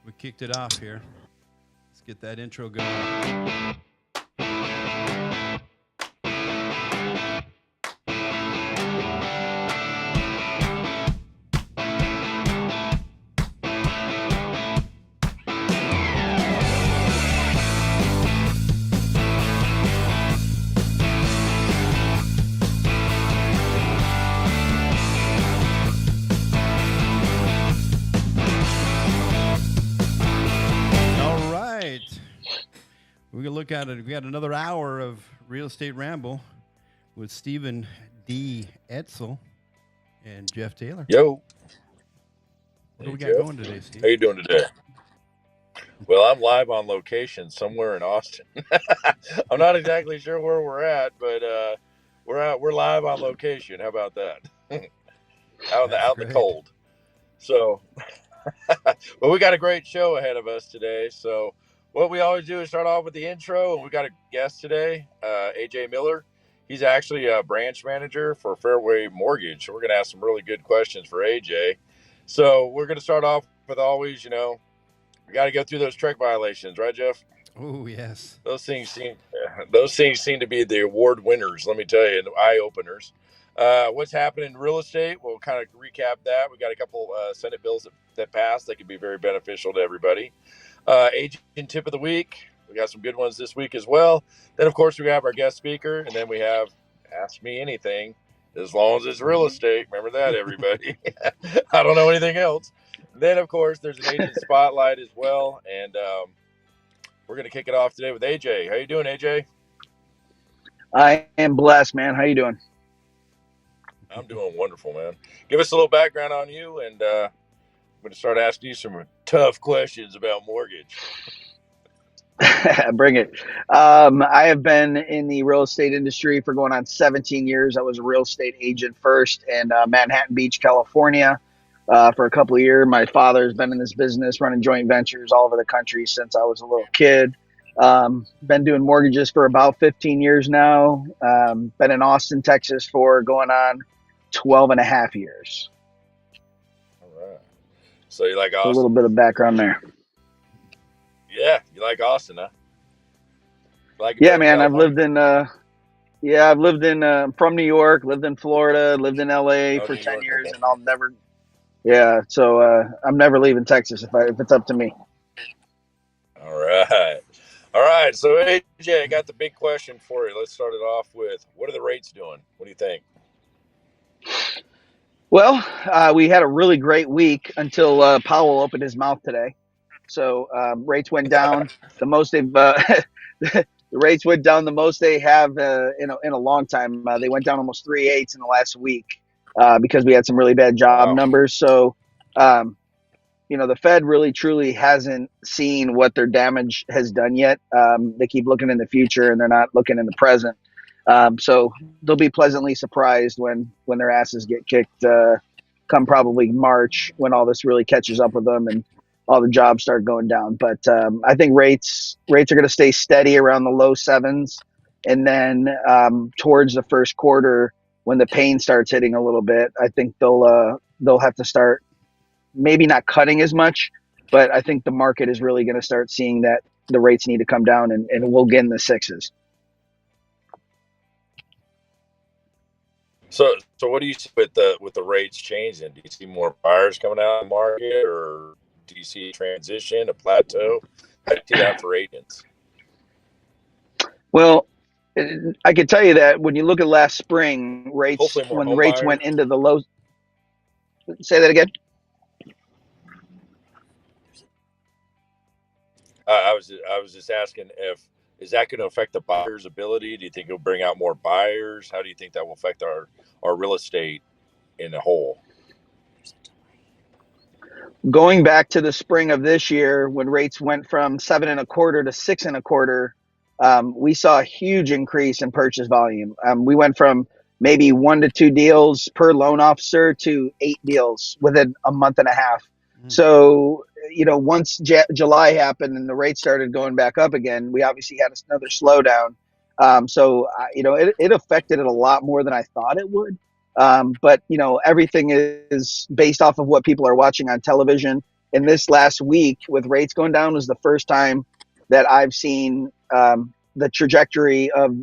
We kicked it off here. Let's get that intro going. We're going to look at it. We got another hour of Real Estate Ramble with Stephen D. Etzel and Jeff Taylor. Yo. What do we got going today, Steve? How you doing today? Well, I'm live on location somewhere in Austin. I'm not exactly sure where we're at, but we're live on location. How about that? out in the cold. So, but we got a great show ahead of us today. So, what we always do is start off with the intro, and we got a guest today, AJ Miller. He's actually a branch manager for Fairway Mortgage. So we're going to ask some really good questions for AJ. So we're going to start off with always, we got to go through those trek violations, right, Jeff? Oh, yes. Those things seem to be the award winners. Let me tell you, the eye openers. What's happening in real estate? We'll kind of recap that. We got a couple Senate bills that passed that could be very beneficial to everybody. Agent tip of the week. We got some good ones this week as well. Then, of course, we have our guest speaker, and then we have Ask Me Anything, as long as it's real estate. Remember that, everybody. I don't know anything else. Then, of course, there's an agent spotlight as well, and we're going to kick it off today with AJ. How you doing, AJ? I am blessed, man. How you doing? I'm doing wonderful, man. Give us a little background on you, and I'm going to start asking you some tough questions about mortgage. Bring it. I have been in the real estate industry for going on 17 years. I was a real estate agent first in Manhattan Beach, California, for a couple of years. My father's been in this business, running joint ventures all over the country since I was a little kid. Been doing mortgages for about 15 years now. Been in Austin, Texas for going on 12 and a half years. All right. So you like Austin? A little bit of background there. Yeah, you like Austin, huh? Yeah, man. I've lived in from New York, lived in Florida, lived in LA for 10 years, and I'll never. Yeah, so I'm never leaving Texas if it's up to me. All right. So AJ, I got the big question for you. Let's start it off with, what are the rates doing? What do you think? Well, we had a really great week until Powell opened his mouth today. So rates went down the most they've. The rates went down the most they have in a long time. They went down almost 3/8 in the last week because we had some really bad job numbers. So, the Fed really truly hasn't seen what their damage has done yet. They keep looking in the future and they're not looking in the present. So they'll be pleasantly surprised when their asses get kicked come probably March, when all this really catches up with them and all the jobs start going down. But I think rates are going to stay steady around the low 7s. And then towards the first quarter, when the pain starts hitting a little bit, I think they'll have to start maybe not cutting as much, but I think the market is really going to start seeing that the rates need to come down, and we'll get in the 6s. So what do you see with the rates changing? Do you see more buyers coming out of the market, or do you see a transition, a plateau? How do you see that for agents? Well, I can tell you that when you look at last spring, rates went into the low. Say that again. I was just asking, is that going to affect the buyer's ability? Do you think it'll bring out more buyers? How do you think that will affect our real estate in a whole? Going back to the spring of this year, when rates went from 7.25 to 6.25, we saw a huge increase in purchase volume. We went from maybe 1 to 2 deals per loan officer to 8 deals within a month and a half. Mm-hmm. So, once July happened and the rates started going back up again, we obviously had another slowdown. So it affected it a lot more than I thought it would. But everything is based off of what people are watching on television in this last week with rates going down was the first time that I've seen the trajectory of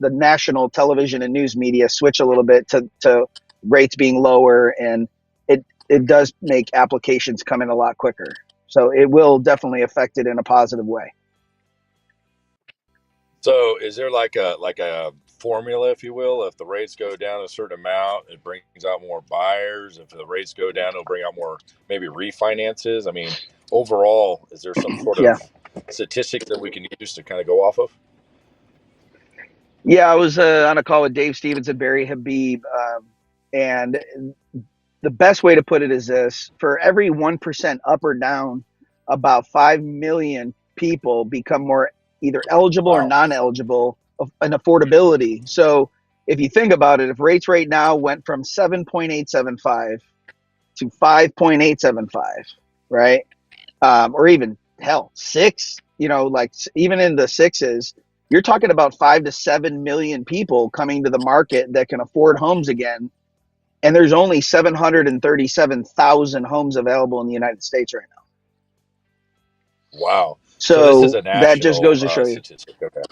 the national television and news media switch a little bit to rates being lower, and it does make applications come in a lot quicker. So it will definitely affect it in a positive way. So is there like a formula, if you will? If the rates go down a certain amount, it brings out more buyers. If the rates go down, it'll bring out more maybe refinances. I mean, overall, is there some sort Yeah. of statistic that we can use to kind of go off of? Yeah, I was on a call with Dave Stevens and Barry Habib, and the best way to put it is this: for every 1% up or down, about 5 million people become more either eligible or Wow. non-eligible of an affordability. So if you think about it, if rates right now went from 7.875 to 5.875, right? Or even hell, six, like even in the sixes, you're talking about 5 to 7 million people coming to the market that can afford homes again. And there's only 737,000 homes available in the United States right now. Wow. So this is So a that just national goes to show you. statistic. Okay. This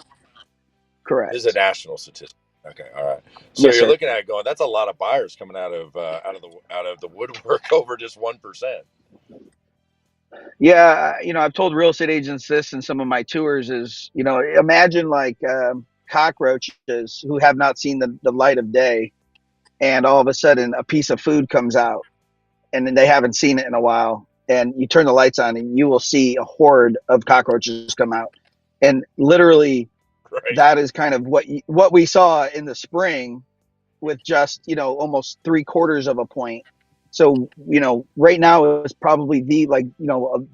is a Correct. national statistic. Okay. All right. So Yes, you're sir. looking at it going, that's a lot of buyers coming out of the woodwork over just 1%. Yeah, I've told real estate agents this in some of my tours is, imagine like cockroaches who have not seen the light of day, and all of a sudden a piece of food comes out, and then they haven't seen it in a while, and you turn the lights on and you will see a horde of cockroaches come out. And literally Right. that is kind of what we saw in the spring with just, almost 3/4 of a point. So, right now is probably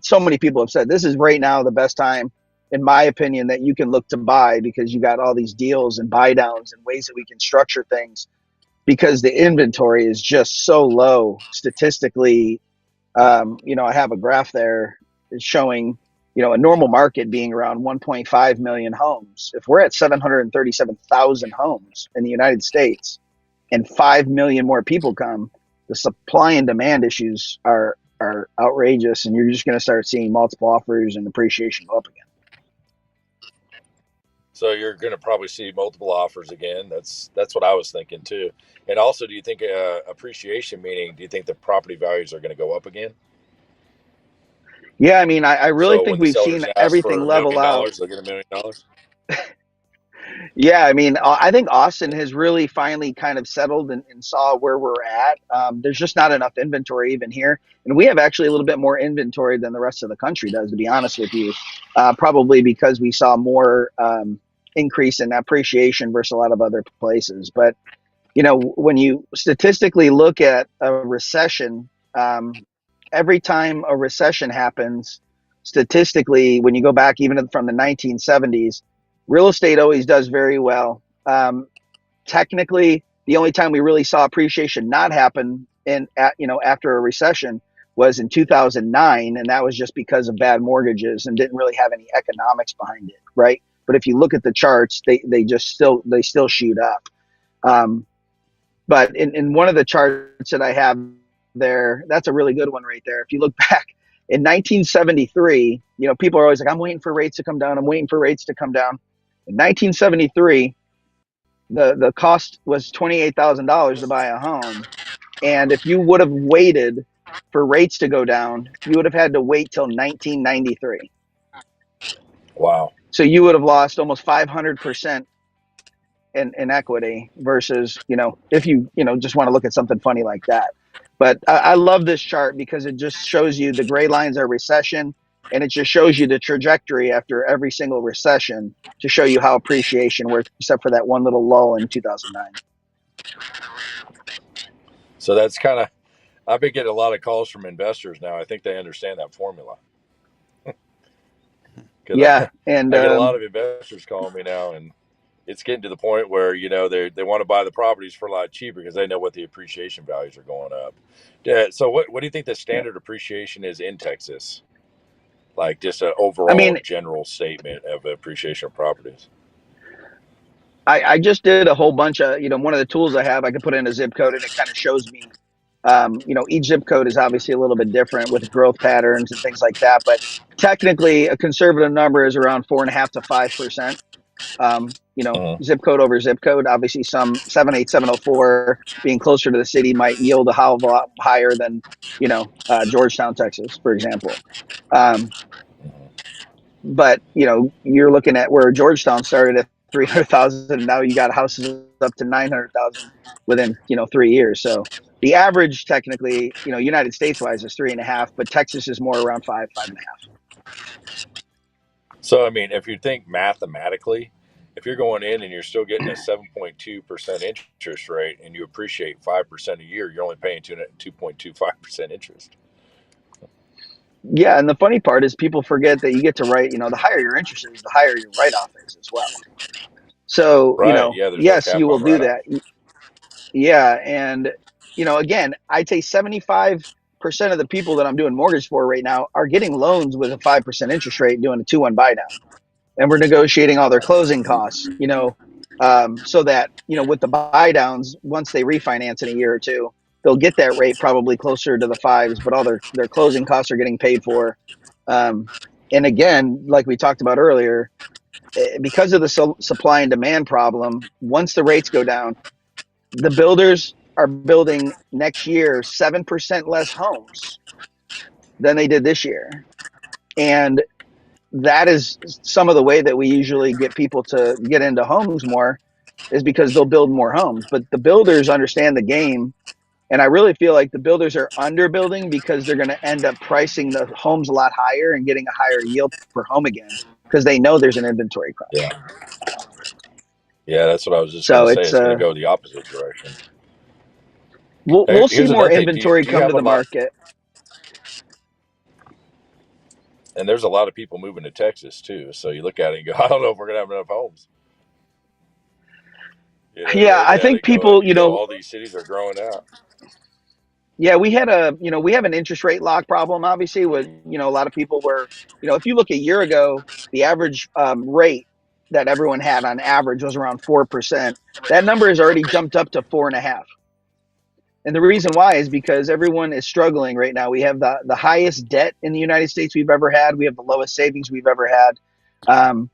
so many people have said this is right now the best time, in my opinion, that you can look to buy, because you got all these deals and buy downs and ways that we can structure things, because the inventory is just so low statistically. I have a graph there showing, a normal market being around 1.5 million homes. If we're at 737,000 homes in the United States and 5 million more people come, the supply and demand issues are outrageous, and you're just going to start seeing multiple offers and appreciation go up again. So you're going to probably see multiple offers again. That's what I was thinking too. And also, do you think appreciation, meaning do you think the property values are going to go up again? Yeah, I mean, I really So think when the we've sellers seen ask everything for $1 level million, out. they'll get $1 million. Yeah, I mean, I think Austin has really finally kind of settled and saw where we're at. There's just not enough inventory even here. And we have actually a little bit more inventory than the rest of the country does, to be honest with you. Probably because we saw more increase in appreciation versus a lot of other places. But, when you statistically look at a recession, every time a recession happens, statistically, when you go back even from the 1970s, real estate always does very well. Technically, the only time we really saw appreciation not happen after a recession was in 2009, and that was just because of bad mortgages and didn't really have any economics behind it, right? But if you look at the charts, they still shoot up. But in one of the charts that I have there, that's a really good one right there. If you look back in 1973, people are always like, I'm waiting for rates to come down. I'm waiting for rates to come down. In 1973, the cost was $28,000 to buy a home. And if you would have waited for rates to go down, you would have had to wait till 1993. Wow. So you would have lost almost 500% in equity versus, if you just want to look at something funny like that. But I love this chart because it just shows you the gray lines are recession, and it just shows you the trajectory after every single recession to show you how appreciation works, except for that one little lull in 2009. So that's kind of, I've been getting a lot of calls from investors now. I think they understand that formula. Because Yeah, and I get a lot of investors calling me now, and it's getting to the point where they want to buy the properties for a lot cheaper because they know what the appreciation values are going up. Yeah. So what do you think the yeah. standard appreciation is in Texas? Like just an I overall mean, general statement of appreciation of properties. I just did a whole bunch of, one of the tools I have, I can put in a zip code and it kind of shows me Each zip code is obviously a little bit different with growth patterns and things like that. But technically, a conservative number is around 4.5 to 5%. Mhm. Zip code over zip code. Obviously, some 78704 being closer to the city might yield a hell of a lot higher than Georgetown, Texas, for example. Um, but you're looking at where Georgetown started at 300,000, and now you got houses up to 900,000 within 3 years. So the average, technically, United States wise, is 3.5, but Texas is more around 5.5. So, I mean, if you think mathematically, if you're going in and you're still getting a 7.2% interest rate and you appreciate 5% a year, you're only paying 2.25% interest. Yeah, and the funny part is people forget that you get to write. The higher your interest is, the higher your write off is as well. So Right. Yeah, there's no yes, cap you will on do write that. off. Yeah, and again, I'd say 75% of the people that I'm doing mortgage for right now are getting loans with a 5% interest rate, doing a 2-1 buy down, and we're negotiating all their closing costs. So that with the buy downs, once they refinance in a year or two, they'll get that rate probably closer to the fives, but all their closing costs are getting paid for. Um, and again, like we talked about earlier, because of the supply and demand problem, once the rates go down, the builders are building next year 7% less homes than they did this year. And that is some of the way that we usually get people to get into homes more, is because they'll build more homes. But the builders understand the game. And I really feel like the builders are underbuilding because they're going to end up pricing the homes a lot higher and getting a higher yield per home again, because they know there's an inventory crunch. Yeah. Yeah, that's what I was just going So to say. it's It's going to go the opposite direction. we'll Hey, see here's more another thing. inventory Do you come to have a the lot? market. And there's a lot of people moving to Texas too. So you look at it and go, I don't know if we're going to have enough homes. You Yeah, look I at it think and go, people, all these cities are growing out. yeah, we have an interest rate lock problem, obviously, with, a lot of people were, if you look a year ago, the average rate that everyone had on average was around 4%. That number has already jumped up to 4.5. And the reason why is because everyone is struggling right now. We have the highest debt in the United States we've ever had. We have the lowest savings we've ever had. Um,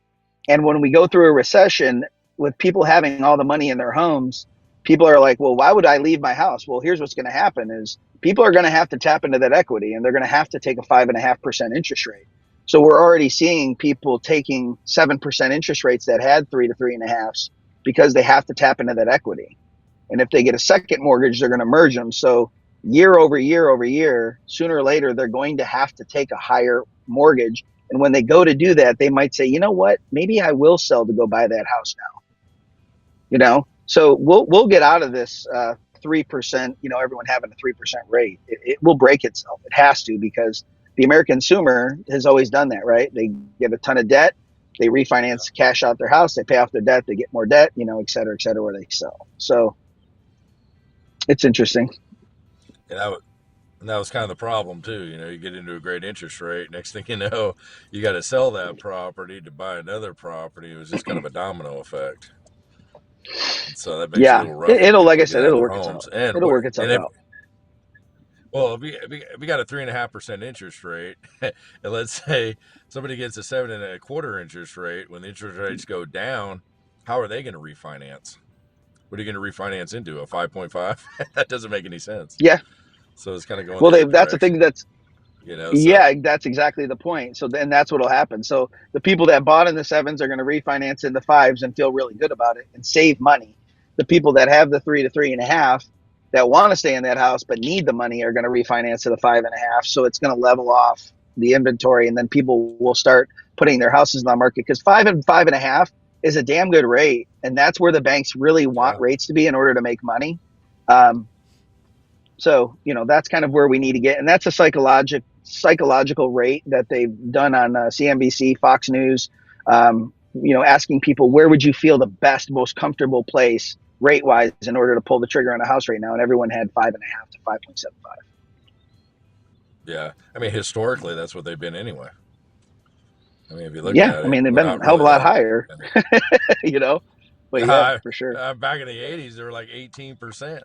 and when we go through a recession, with people having all the money in their homes, people are like, well, why would I leave my house? Well, here's what's going to happen is people are going to have to tap into that equity, and they're going to have to take a 5.5% interest rate. So we're already seeing people taking 7% interest rates that had 3 to 3.5s, because they have to tap into that equity. And if they get a second mortgage, they're going to merge them. So year over year over year, sooner or later, they're going to have to take a higher mortgage. And when they go to do that, they might say, you know what, maybe I will sell to go buy that house now. So we'll get out of this 3%. Everyone having a 3% rate. It will break itself. It has to, because the American consumer has always done that, right? They get a ton of debt, they refinance, cash out their house, they pay off their debt, they get more debt, et cetera, where they sell. So it's interesting. And that was kind of the problem too. You get into a great interest rate. Next thing you know, you got to sell that property to buy another property. It was just kind of a domino effect. And so that makes it a Yeah, little rough for will like people I to get said, out of it'll their work itself. homes. And It'll work and itself if out. well, if we got a 3.5% interest rate, and let's say somebody gets a 7.25% interest rate, when the interest rates go down, how are they going to refinance? What are you going to refinance into? A 5.5? That doesn't make any sense. Yeah. So it's kind of going Well, the other that's the direction. thing that's So Yeah, that's exactly the point. So then that's what'll happen. So the people that bought in the sevens are going to refinance in the fives and feel really good about it and save money. The people that have the 3 to 3.5 that want to stay in that house but need the money are going to refinance to the 5.5. So it's going to level off the inventory, and then people will start putting their houses on the market, because 5 and 5.5 is a damn good rate, and that's where the banks really want yeah, rates to be in order to make money. Um, so that's kind of where we need to get, and that's a psychological rate that they've done on CNBC, Fox News. Asking people, where would you feel the best, most comfortable place rate wise in order to pull the trigger on a house right now, and everyone had 5.5 to 5.75. yeah. I mean, historically, that's what they've been anyway. I mean, if you look Yeah, at I it, mean they've well, been not a hell of a really lot that. higher, I mean, you know. But yeah, uh, for sure. back in the '80s, they were like 18%.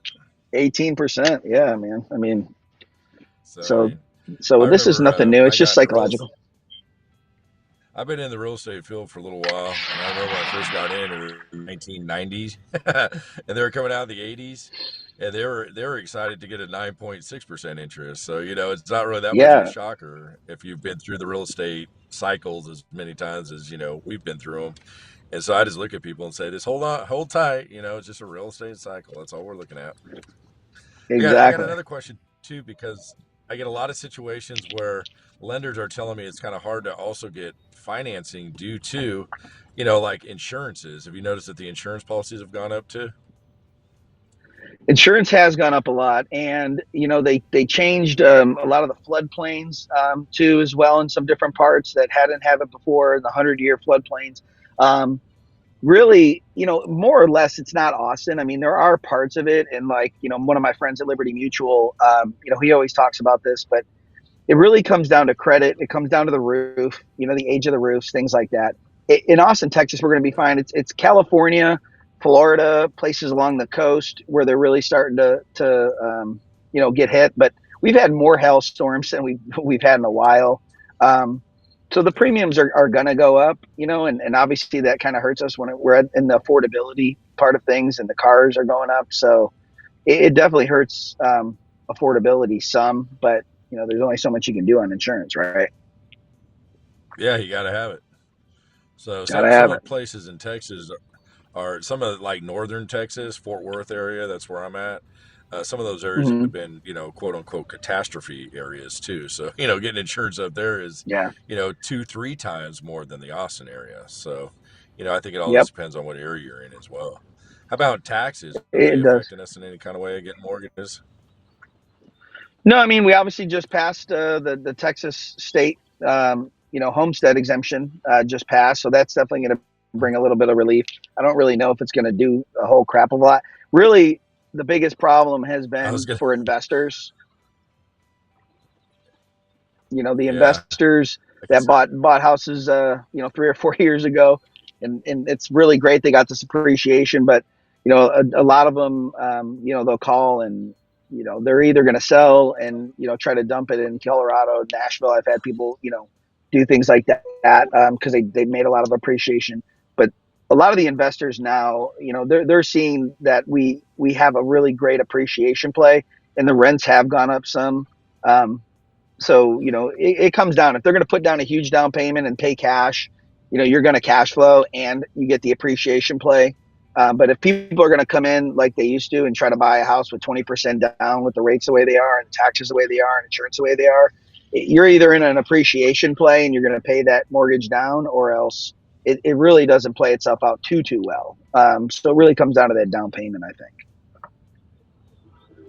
18%. Yeah, man. I mean, So I so mean, so I this is remember nothing new. when It's I just got into real. psychological. I've been in the real estate field for a little while, and I remember when I first got in, it was 1990s, and they were coming out in the 80s, and they were excited to get a 9.6% interest. So it's not really that much of a Yeah, shocker if you've been through the real estate cycles as many times as we've been through them. And so I just look at people and say, "Just hold on, hold tight. It's just a real estate cycle. That's all we're looking at." I got exactly. another question too, because I get a lot of situations where lenders are telling me it's kind of hard to also get financing due to, like insurances. Have you noticed that the insurance policies have gone up too? Insurance has gone up a lot, and they changed a lot of the floodplains too as well in some different parts that hadn't had it before. The 100-year floodplains. Um, Really, more or less, it's not Austin. I mean, there are parts of it, and like one of my friends at Liberty Mutual, he always talks about this, but it really comes down to credit. It comes down to the roof, the age of the roofs, things like that. In Austin, Texas, we're going to be fine. It's California, Florida, places along the coast where they're really starting to get hit. But we've had more hailstorms than we've had in a while. Um, so the Yeah. premiums are going to go up, and obviously that kind of hurts us when we're in the affordability part of things, and the cars are going up. So it definitely hurts affordability some, but there's only so much you can do on insurance, right? Yeah, you got to have it. So Gotta some have of it. the places in Texas are some of like northern Texas, Fort Worth area. That's where I'm at. Some of those areas Hmm. have been, quote unquote, catastrophe areas too. So, getting insurance up there is, Yeah. two, three times more than the Austin area. So, I think it all Yep. just depends on what area you're in as well. How about taxes? Are they It does. affecting us in any kind of way getting mortgages? No, I mean we obviously just passed the Texas state homestead exemption just passed, so that's definitely going to bring a little bit of relief. I don't really know if it's going to do a whole crap of a lot. Really, the biggest problem has I was been gonna, for investors. The yeah, investors I can that see. bought houses 3 or 4 years ago, and it's really great they got this appreciation, but a lot of them they'll call, and they're either going to sell and try to dump it in Colorado, Nashville. I've had people do things like that because they made a lot of appreciation. But a lot of the investors now, they're seeing that we have a really great appreciation play, and the rents have gone up some. um, so it comes down, if they're going to put down a huge down payment and pay cash, you're going to cash flow and you get the appreciation play. But if people are going to come in like they used to and try to buy a house with 20% down, with the rates the way they are and taxes the way they are and insurance the way they are, you're either in an appreciation play and you're going to pay that mortgage down, or else it really doesn't play itself out too well. So it really comes down to that down payment, I think.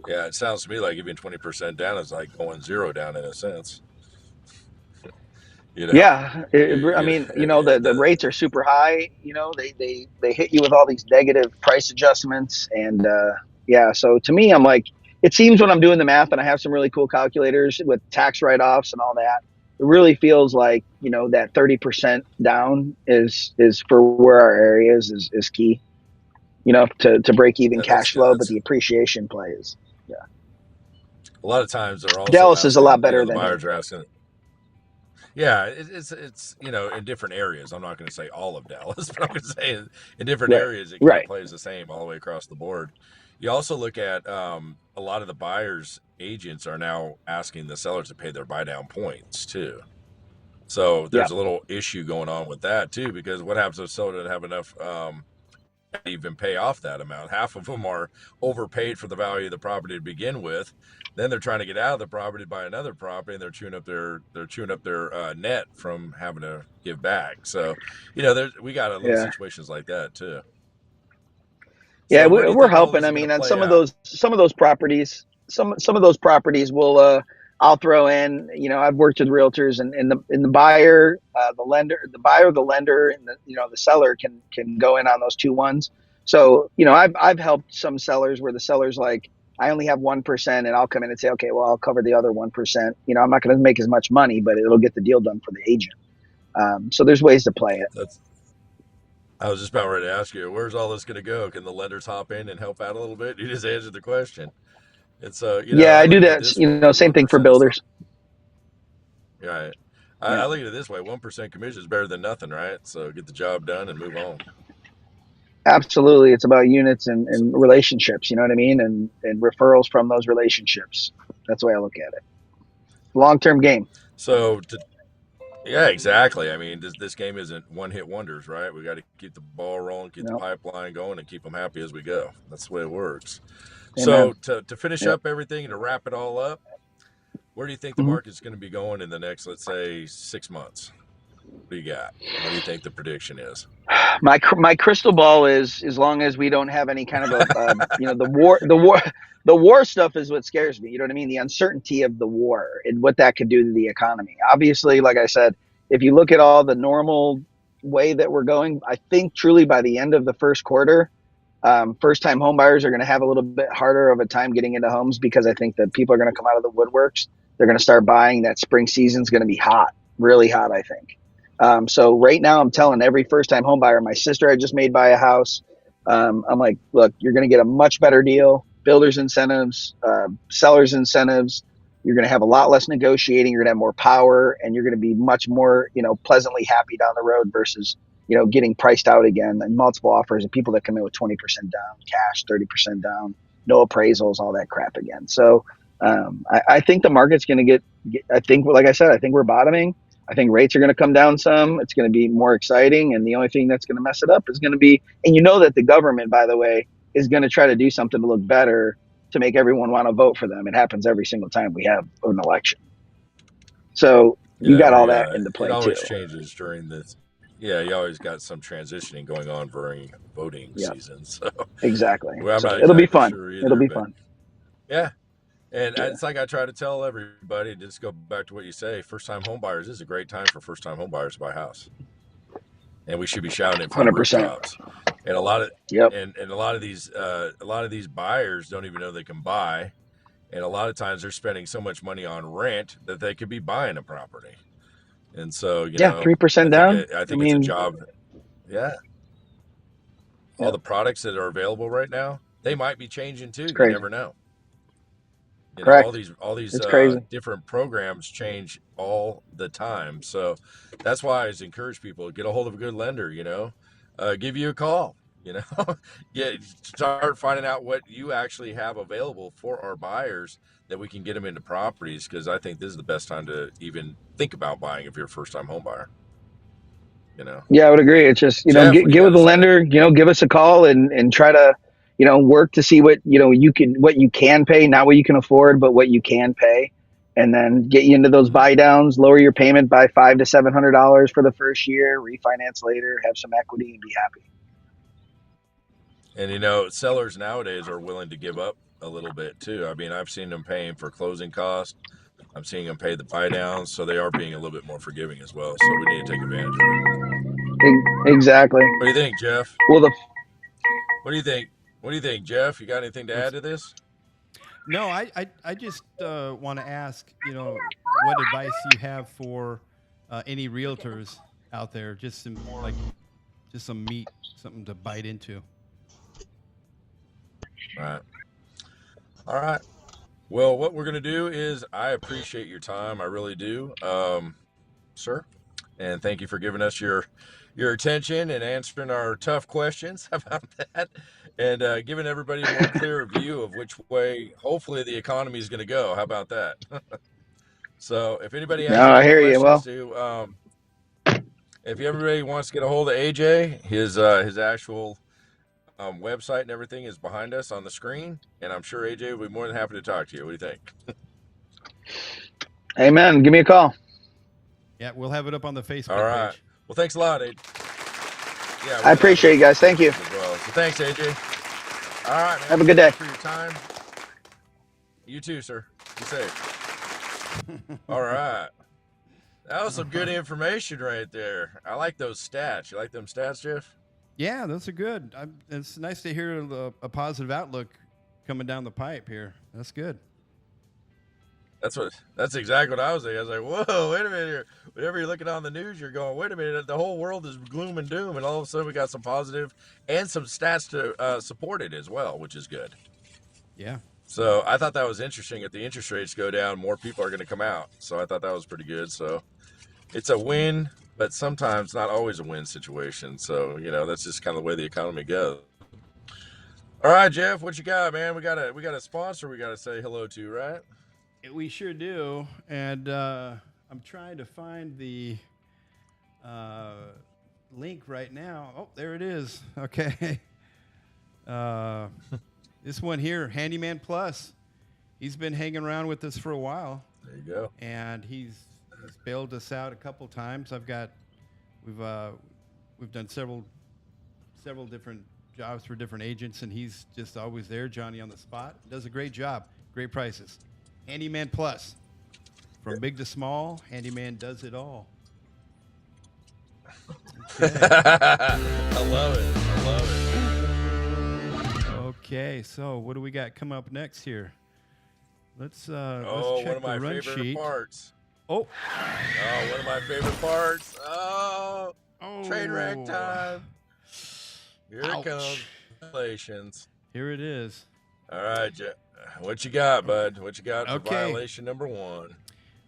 Yeah, it sounds to me like even 20% down is like going zero down in a sense. You know, Yeah, I mean, the rates are super high. They hit you with all these negative price adjustments, and yeah. So to me, I'm like, it seems when I'm doing the math, and I have some really cool calculators with tax write-offs and all that. It really feels like that 30% down is for where our area is key. To break even cash flow, but that's the appreciation play is, yeah. a lot of times they're also Dallas is a lot asking, better the than buyers are asking. Yeah, it's in different areas. I'm not going to say all of Dallas, but I'm going to say in different right, areas it kind of right, plays the same all the way across the board. You also look at a lot of the buyers agents are now asking the sellers to pay their buy down points too. So yeah, there's a little issue going on with that too, because what happens if a seller doesn't have enough to even pay off that amount? Half of them are overpaid for the value of the property to begin with. Then they're trying to get out of the property to buy another property, and they're chewing up their net from having to give back. So, we got a little yeah. situations like that too. Yeah, So, where do you we're think all this helping. is I going to mean, on play out? some of those properties, some of those properties will I'll throw in. I've worked with realtors, and the buyer, the lender, and the seller can go in on those two ones. So I've helped some sellers where the seller's like, I only have 1%, and I'll come in and say, okay, well, I'll cover the other 1%. I'm not going to make as much money, but it'll get the deal done for the agent. So there's ways to play it. That's I was just about ready to ask you, where's all this going to go? Can the lenders hop in and help out a little bit? You just answered the question. It's Yeah, I I do look at it that. this way: Same thing for 1% is builders. right. Yeah, I look at it this way: 1% commission is better than nothing, right? So get the job done and move on. absolutely. It's about units and So, relationships. You know what I mean? And referrals from those relationships. That's the way I look at it. Long term game. so yeah, exactly. I mean, this game isn't one-hit wonders, right? We got to keep the ball rolling, keep the No, pipeline going, and keep them happy as we go. That's the way it works. amen. So to finish Yep. up everything and to wrap it all up, where do you think the hmm market's going to be going in the next, let's say, 6 months? What do you got? What do you think the prediction is? My crystal ball is, as long as we don't have any kind of the war stuff is what scares me. You know what I mean? The uncertainty of the war and what that could do to the economy. Obviously, like I said, if you look at all the normal way that we're going, I think truly by the end of the first quarter, first time home buyers are going to have a little bit harder of a time getting into homes, because I think that people are going to come out of the woodworks. They're going to start buying. That spring season's going to be hot, really hot, I think. So right now I'm telling every first time home buyer, my sister I just made buy a house. I'm like, look, you're going to get a much better deal, builders incentives, sellers incentives. You're going to have a lot less negotiating. You're going to have more power, and you're going to be much more, pleasantly happy down the road versus, getting priced out again and multiple offers and people that come in with 20% down, cash, 30% down, no appraisals, all that crap again. So I think the market's going to I think, like I said, I think we're bottoming. I think rates are going to come down some. It's going to be more exciting. And the only thing that's going to mess it up is going to be, and that the government, by the way, is going to try to do something to look better to make everyone want to vote for them. It happens every single time we have an election. So you got all that into It play too. always changes during this. Yeah, you always got some transitioning going on during voting Yeah, season. So, exactly. well, I'm So not it'll be exactly fun. sure It'll either, be but fun. yeah. And Yeah. it's like I try to tell everybody, just go back to what you say. First time home buyers, this is a great time for first time home buyers to buy a house. And we should be shouting it from the 100%. rooftops. And a lot of Yep. and a lot of these buyers don't even know they can buy. And a lot of times they're spending so much money on rent that they could be buying a property. And so, Yeah. 3% down. I I think it's a mean, job. Yeah. All yeah, the products that are available right now, they might be changing it's too. You crazy. never know. Correct. All these It's crazy. different programs change all the time. So that's why I always encourage people to get a hold of a good lender. Give you a call. Start finding out what you actually have available for our buyers that we can get them into properties. Because I think this is the best time to even think about buying if you're a first time home buyer. Yeah, I would agree. It's just, Jeff, what do you get got with to the say? lender, give us a call and try to, work to see what, what you can pay, not what you can afford, but what you can pay. And then get you into those Mm-hmm. buy downs, lower your payment by $500 to $700 for the first year, refinance later, have some equity and be happy. And sellers nowadays are willing to give up a little bit too. I mean, I've seen them paying for closing costs. I'm seeing them pay the buy downs, so they are being a little bit more forgiving as well. So we need to take advantage of it. Exactly. What do you think, Jeff? Well, What do you think? What do you think, Jeff? You got anything to add What's to this? No, I just want to ask, what advice you have for any realtors out there, just some meat, something to bite into. Right. All right. Well, what we're going to do is I appreciate your time. I really do, sir. And thank you for giving us your attention and answering our tough questions about that, and giving everybody a more clearer view of which way, hopefully, the economy is going to go. How about that? So, if anybody no, has I any hear you. questions Well, if everybody wants to get a hold of AJ, his actual website and everything is behind us on the screen, and I'm sure AJ will be more than happy to talk to you. What do you think? amen. Give me a call. Yeah, we'll have it up on the All Facebook right. page. Well, thanks a lot, AJ. Yeah, I we'll have it appreciate up you on the guys. Thank you. Facebook as well. So thanks, AJ. All right, man. Have a good day. Thanks for your time. You too, sir. Be safe. All right. That was some good information right there. I like those stats. You like them stats, Jeff? Yeah, those are good. It's nice to hear a positive outlook coming down the pipe here. That's good. That's exactly what I was thinking. I was like, whoa, wait a minute here. Whenever you're looking on the news, you're going, wait a minute, the whole world is gloom and doom, and all of a sudden we got some positive and some stats to support it as well, which is good. Yeah. So I thought that was interesting. If the interest rates go down, more people are going to come out. So I thought that was pretty good. So it's a win, but sometimes not always a win situation. So, that's just kind of the way the economy goes. All right, Jeff, what you got, man? We got a sponsor we got to say hello to, right? We sure do. And I'm trying to find the link right now. Oh, there it is. Okay. This one here, Handyman Plus. He's been hanging around with us for a while. There you go. And he's bailed us out a couple times. We've done several different jobs for different agents, and he's just always there, Johnny on the spot. Does a great job. Great prices. Handyman Plus. From big to small, Handyman does it all. Okay. I love it. Okay, so what do we got coming up next here? Let's check one of my the run favorite sheet. parts. Oh, one of my favorite parts. Oh, train wreck time. Here it comes. Congratulations. Here it is. All right, what you got, bud? What you got for Okay. violation number 1?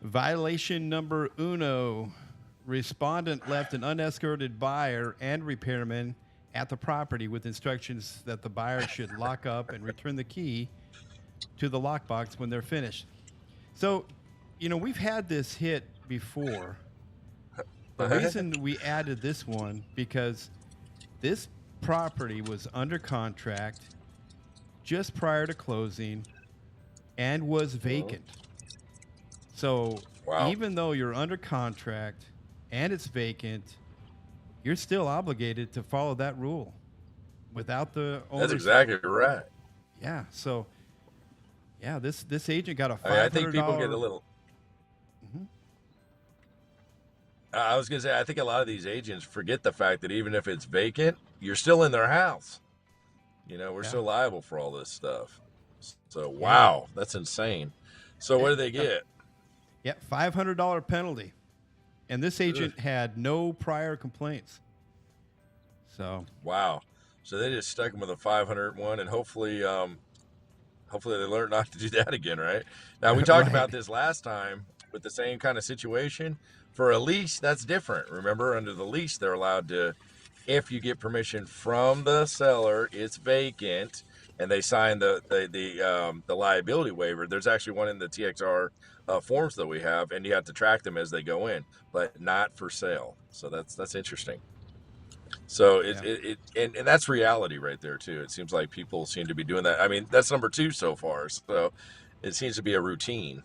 Violation number uno. Respondent left an unescorted buyer and repairman at the property with instructions that the buyer should lock up and return the key to the lockbox when they're finished. So, we've had this hit before. The reason we added this one, because this property was under contract just prior to closing and was vacant. So even though you're under contract and it's vacant, you're still obligated to follow that rule without the owner's. That's exactly right. Yeah. So, this agent got a $500. I think people get a little. I was going to say, I think a lot of these agents forget the fact that even if it's vacant, you're still in their house. We're still liable for all this stuff. So, wow, that's insane. So, what do they get? Yeah, $500 penalty. And this agent had no prior complaints. So. Wow. So they just stuck him with a 501, and hopefully they learn not to do that again, right? Now, we talked about this last time with the same kind of situation. For a lease, that's different. Remember, under the lease, they're allowed to, if you get permission from the seller, it's vacant, and they sign the liability waiver. There's actually one in the TXR forms that we have, and you have to track them as they go in, but not for sale. So that's interesting. So and that's reality right there too. It seems like people seem to be doing that. I mean, that's number 2 so far. So it seems to be a routine.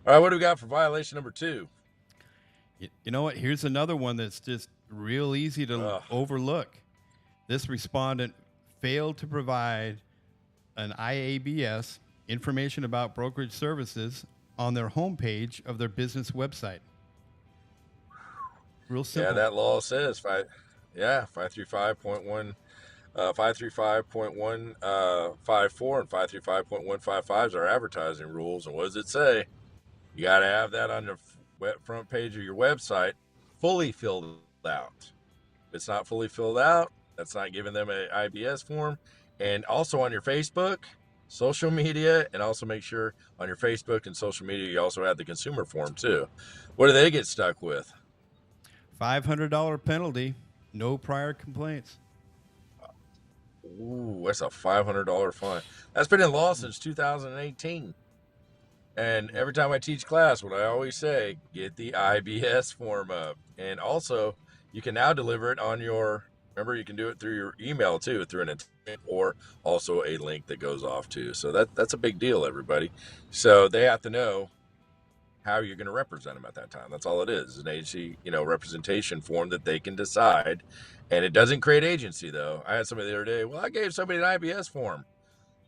All right, what do we got for violation number 2? You know what? Here's another one that's just real easy to overlook. This respondent failed to provide an IABS, information about brokerage services, on their homepage of their business website. Real simple. Yeah, that law says 535.1, 535.154 and 535.155 are advertising rules. And what does it say? You got to have that on the front page of your website fully filled out. If it's not fully filled out, that's not giving them an IBS form. And also on your Facebook, social media, and also make sure on your Facebook and social media you also have the consumer form too. What do they get stuck with? $500 penalty, no prior complaints. Ooh, that's a $500 fine. That's been in law since 2018. And every time I teach class, what I always say, get the IBS form up. And also, you can now deliver it on your, remember, you can do it through your email too, through an attachment, or also a link that goes off too. So that's a big deal, everybody. So they have to know how you're going to represent them at that time. That's all it is, an agency, representation form that they can decide. And it doesn't create agency, though. I had somebody the other day, well, I gave somebody an IBS form.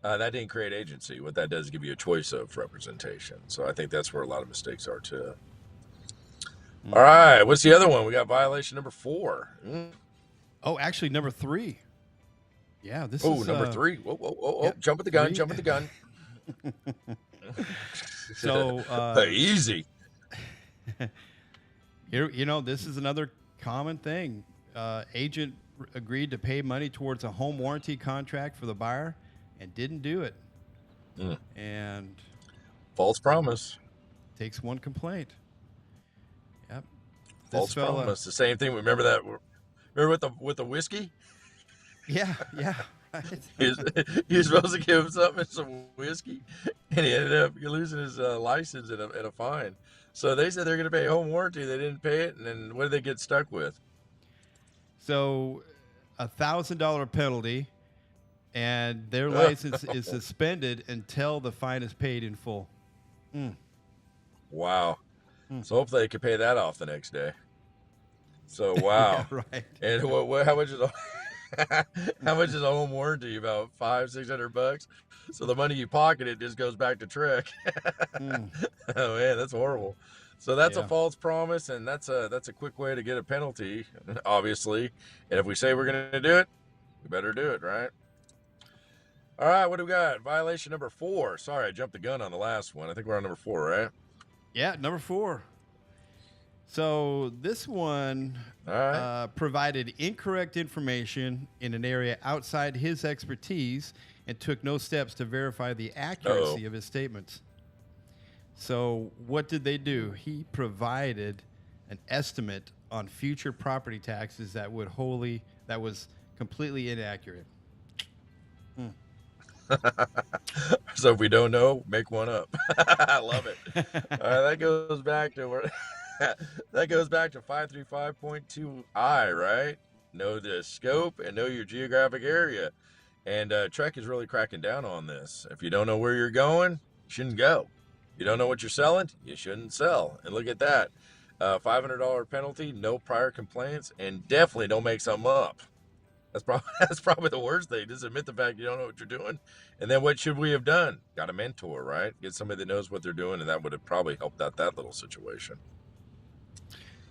That didn't create agency. What that does is give you a choice of representation. So I think that's where a lot of mistakes are, too. All right. What's the other one? We got violation number 4. Oh, actually, number 3. Yeah, this is... Oh, number 3. Whoa. Yep. Jump at the gun. 3. Jump at the gun. So Easy. here, this is another common thing. Agent agreed to pay money towards a home warranty contract for the buyer and didn't do it. And false promise. Takes one complaint. Yep. False promise. The same thing. Remember that? Remember with the whiskey? Yeah. Right. he was supposed to give him some whiskey, and he ended up losing his license and a fine. So they said they're going to pay home warranty. They didn't pay it, and then what did they get stuck with? So $1,000 penalty, and their license is suspended until the fine is paid in full. Wow. So hopefully they could pay that off the next day. So wow. Yeah, right. And how much is a home warranty? About $500-$600. So the money you pocketed just goes back to Trek. Oh man, that's horrible. So that's a false promise, and that's a quick way to get a penalty, obviously. And if we say we're going to do it, we better do it, right? All right, what do we got? Violation number 4. Sorry, I jumped the gun on the last one. I think we're on number 4, right? Yeah, number 4. So this one provided incorrect information in an area outside his expertise and took no steps to verify the accuracy of his statements. So what did they do? He provided an estimate on future property taxes that was completely inaccurate. So if we don't know, make one up. I love it. All right, that goes back to 535.2I, right? Know the scope and know your geographic area. And Trek is really cracking down on this. If you don't know where you're going, you shouldn't go. You don't know what you're selling, you shouldn't sell. And look at that. $500 penalty, no prior complaints, and definitely don't make something up. That's probably the worst thing. Just admit the fact you don't know what you're doing. And then what should we have done? Got a mentor, right? Get somebody that knows what they're doing, and that would have probably helped out that little situation.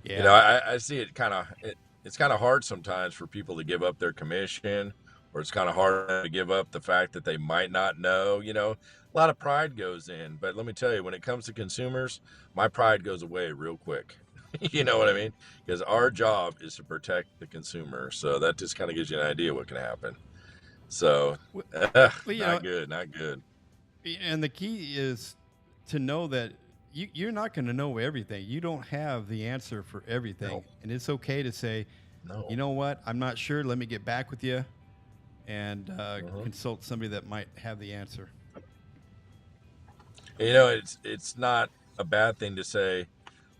Yeah. I see it it's kind of hard sometimes for people to give up their commission, or it's kind of hard to give up the fact that they might not know. A lot of pride goes in. But let me tell you, when it comes to consumers, my pride goes away real quick. You know what I mean? Because our job is to protect the consumer. So that just kind of gives you an idea what can happen. So, not good. And the key is to know that you're not going to know everything. You don't have the answer for everything. No. And it's okay to say, no. You know what? I'm not sure. Let me get back with you and consult somebody that might have the answer. It's not a bad thing to say,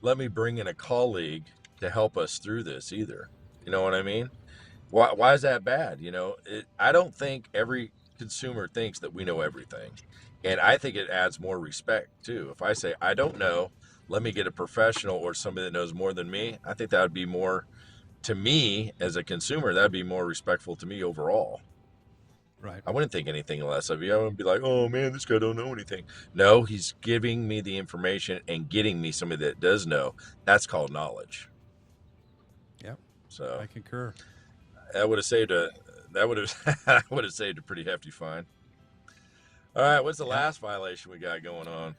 let me bring in a colleague to help us through this either. You know what I mean? Why is that bad? I don't think every consumer thinks that we know everything. And I think it adds more respect too. If I say, I don't know, let me get a professional or somebody that knows more than me, I think that would be more, to me as a consumer, that'd be more respectful to me overall. Right. I wouldn't think anything less of you. I wouldn't be like, oh man, this guy don't know anything. No, he's giving me the information and getting me somebody that does know. That's called knowledge. Yep. So I concur. I would have saved a pretty hefty fine. All right, what's the last violation we got going on?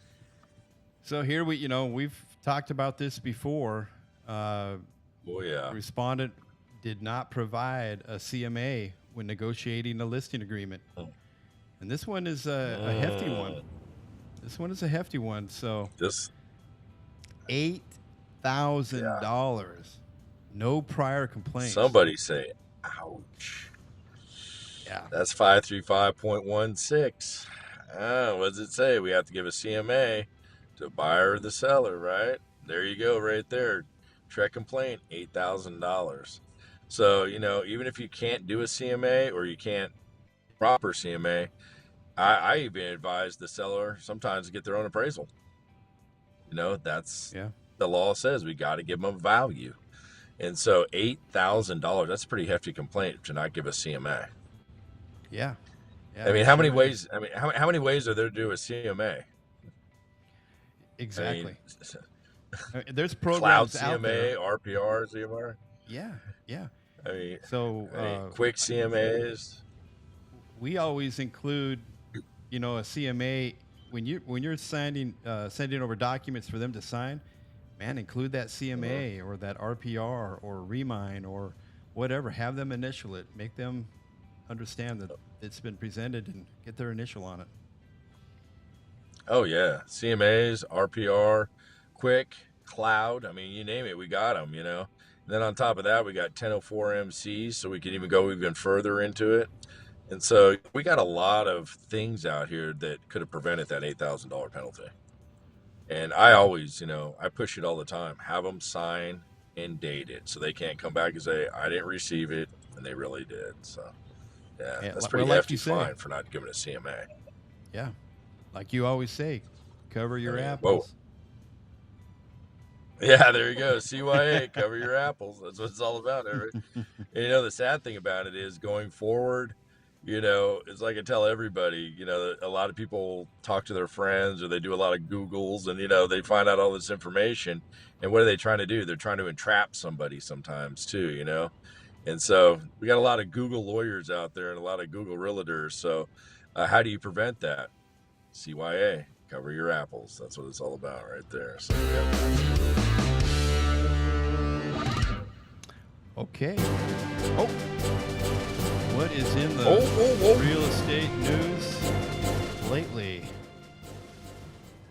So here we've talked about this before. Respondent did not provide a CMA when negotiating a listing agreement. And this one is a hefty one. So this $8,000. No prior complaints. Somebody say, ouch. Yeah. That's 535.16. What does it say? We have to give a CMA to the buyer or the seller, right? There you go, right there. Trek complaint, $8,000. So, even if you can't do a CMA or you can't proper CMA, I even advise the seller sometimes to get their own appraisal. That's the law says we got to give them value. And so $8,000, that's a pretty hefty complaint to not give a CMA. Yeah. I mean, how many ways are there to do a CMA? Exactly. There's programs Cloud CMA, out there. RPR, CMR. Yeah. Quick CMAs. We always include, a CMA when you're sending over documents for them to sign, man, include that CMA or that RPR or Remine or whatever. Have them initial it. Make them understand that it's been presented and get their initial on it. Oh yeah, CMAs, RPR, Quick, Cloud. I mean, you name it, we got them. And then on top of that, we got 1004 MCs, so we can even go even further into it. And so we got a lot of things out here that could have prevented that $8,000 penalty. And I always, I push it all the time. Have them sign and date it, so they can't come back and say I didn't receive it, and they really did. So yeah, that's pretty hefty fine for not giving a CMA. Yeah. Like you always say, cover your Whoa. apples. Yeah, there you go. CYA, cover your apples. That's what it's all about. And the sad thing about it is going forward, it's like I tell everybody, a lot of people talk to their friends or they do a lot of Googles and, they find out all this information. And what are they trying to do? They're trying to entrap somebody sometimes too. And so we got a lot of Google lawyers out there and a lot of Google realtors. So how do you prevent that? CYA, cover your apples. That's what it's all about right there. So Okay. Oh, what is in the real estate news lately?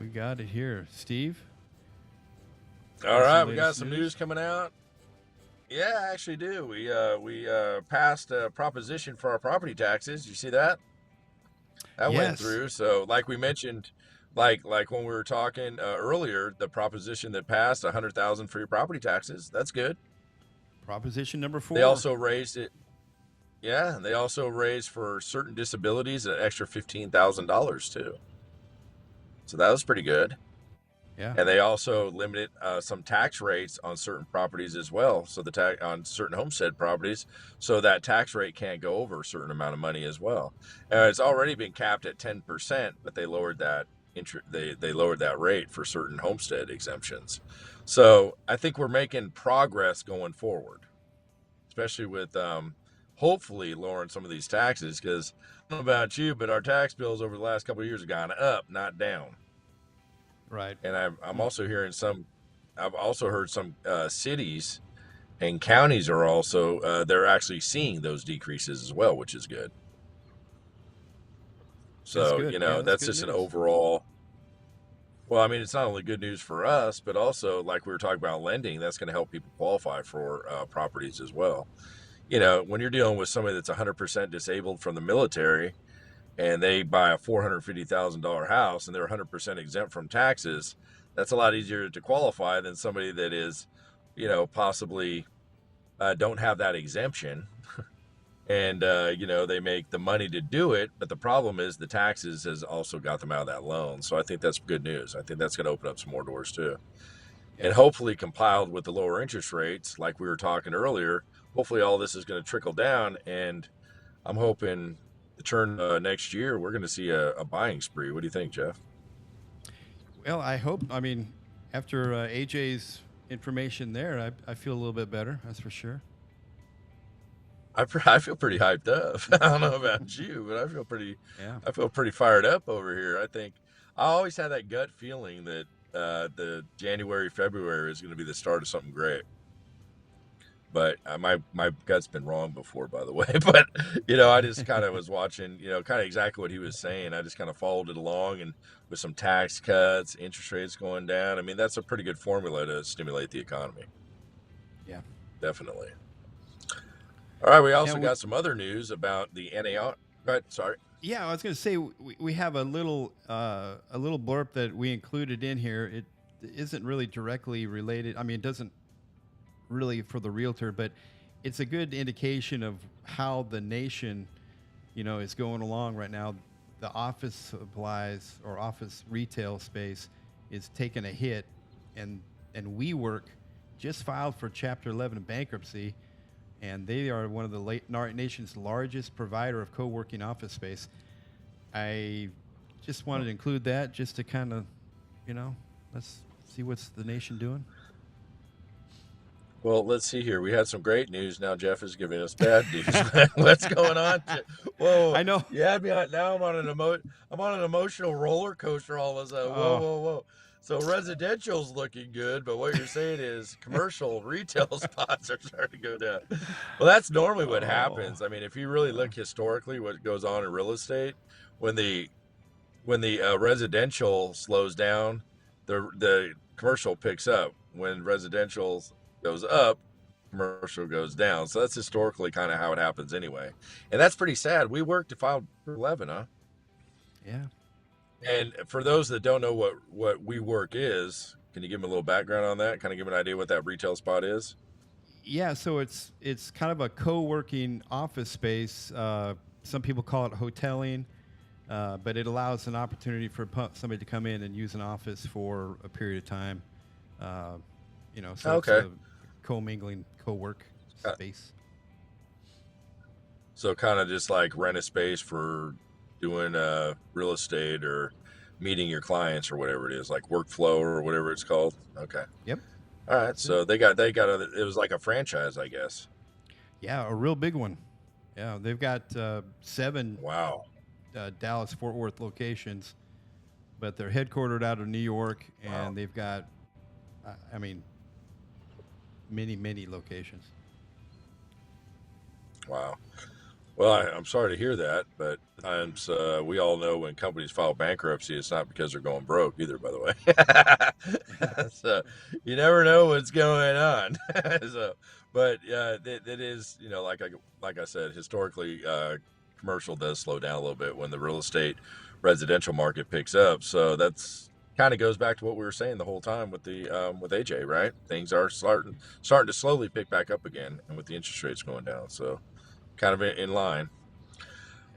We got it here, Steve. All right, we got some news coming out. Yeah, I actually do. We passed a proposition for our property taxes. You see that? That went through. So like we mentioned, like when we were talking earlier, the proposition that passed $100,000 for your property taxes. That's good. Proposition number 4. They also raised it. Yeah, they also raised for certain disabilities an extra $15,000 too. So that was pretty good. Yeah. And they also limited some tax rates on certain properties as well. So on certain homestead properties, so that tax rate can't go over a certain amount of money as well. It's already been capped at 10%, but they lowered that they lowered that rate for certain homestead exemptions. So I think we're making progress going forward, especially with hopefully lowering some of these taxes. Because I don't know about you, but our tax bills over the last couple of years have gone up, not down. Right. And I'm also hearing I've also heard some cities and counties are also, they're actually seeing those decreases as well, which is good. So, that's just an overall, well, I mean, it's not only good news for us, but also like we were talking about lending, that's going to help people qualify for properties as well. When you're dealing with somebody that's 100% disabled from the military, and they buy a $450,000 house and they're 100% exempt from taxes, that's a lot easier to qualify than somebody that is, possibly don't have that exemption. And, they make the money to do it. But the problem is the taxes has also got them out of that loan. So I think that's good news. I think that's going to open up some more doors too. Yeah. And hopefully compiled with the lower interest rates, like we were talking earlier, hopefully all this is going to trickle down. And I'm hoping the turn next year, we're going to see a buying spree. What do you think, Jeff? Well, I hope. I mean, after AJ's information there, I feel a little bit better. That's for sure. I feel pretty hyped up. I don't know about you, but I feel pretty fired up over here. I think I always had that gut feeling that the January, February is going to be the start of something great. But my gut's been wrong before, by the way. But, I just kind of was watching, kind of exactly what he was saying. I just kind of followed it along, and with some tax cuts, interest rates going down. I mean, that's a pretty good formula to stimulate the economy. Yeah, definitely. All right. We also got some other news about the NAR. Go ahead. Sorry. Yeah, I was going to say we have a little blurb that we included in here. It isn't really directly related. I mean, it doesn't really for the realtor, but it's a good indication of how the nation, is going along right now. The office supplies or office retail space is taking a hit, and WeWork just filed for Chapter 11 bankruptcy, and they are one of the nation's largest provider of co-working office space. I just wanted to include that just to kind of, let's see what's the nation doing. Well, let's see here. We had some great news. Now Jeff is giving us bad news. What's going on? Whoa! I know. You had me on. Now I'm on an emotional roller coaster all of a sudden. Whoa, Oh, whoa, whoa! So residential's looking good, but what you're saying is commercial retail spots are starting to go down. Well, that's normally what oh, happens. I mean, if you really yeah. look historically, what goes on in real estate when the residential slows down, the commercial picks up. When residential goes up, commercial goes down. So that's historically kind of how it happens anyway. And that's pretty sad. We worked to file 11, huh? Yeah. And for those that don't know what WeWork is, can you give them a little background on that? Kind of give them an idea what that retail spot is? Yeah, so it's kind of a co-working office space. Some people call it hoteling, but it allows an opportunity for somebody to come in and use an office for a period of time. Uh, so it's Okay. a co-mingling, co-work Uh, space. So kind of just like rent a space for doing real estate or meeting your clients or whatever it is, like workflow or whatever it's called. Okay. Yep, All right. that's it. So it was like a franchise, I guess. Yeah, a real big one. Yeah, they've got 7 Wow. Dallas Fort Worth locations, but they're headquartered out of New York, Wow. and they've got, I mean, many locations. Wow. Well, I'm sorry to hear that, but we all know when companies file bankruptcy, it's not because they're going broke either, by the way. So you never know what's going on. So, but that is, like I said, historically, commercial does slow down a little bit when the real estate residential market picks up. So that's kind of goes back to what we were saying the whole time with the with AJ, right? Things are starting to slowly pick back up again, and with the interest rates going down, so kind of in line.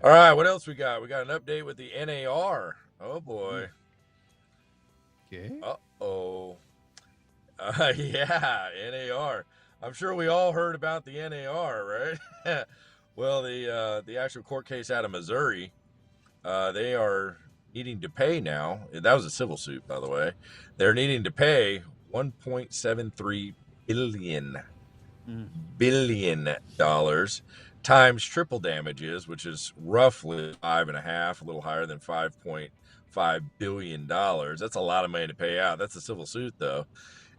All right, what else we got? We got an update with the NAR. Oh boy. Okay. Uh-oh. Yeah, NAR. I'm sure we all heard about the NAR, right? Well, the actual court case out of Missouri, they are needing to pay now. That was a civil suit, by the way. They're needing to pay 1.73 billion dollars times triple damages, which is roughly 5.5, a little higher than $5.5 billion. That's a lot of money to pay out. That's a civil suit, though.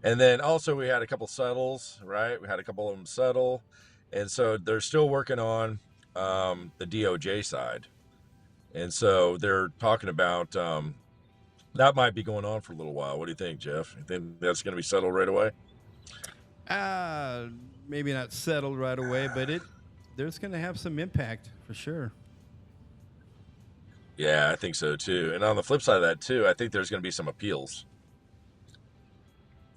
And then also we had a couple settles, right? We had a couple of them settle, and so they're still working on the DOJ side, and so they're talking about that might be going on for a little while. What do you think, Jeff? You think that's going to be settled right away? Uh, Maybe not settled right away, but there's going to have some impact for sure. Yeah, I think so too. And on the flip side of that too, I think there's going to be some appeals.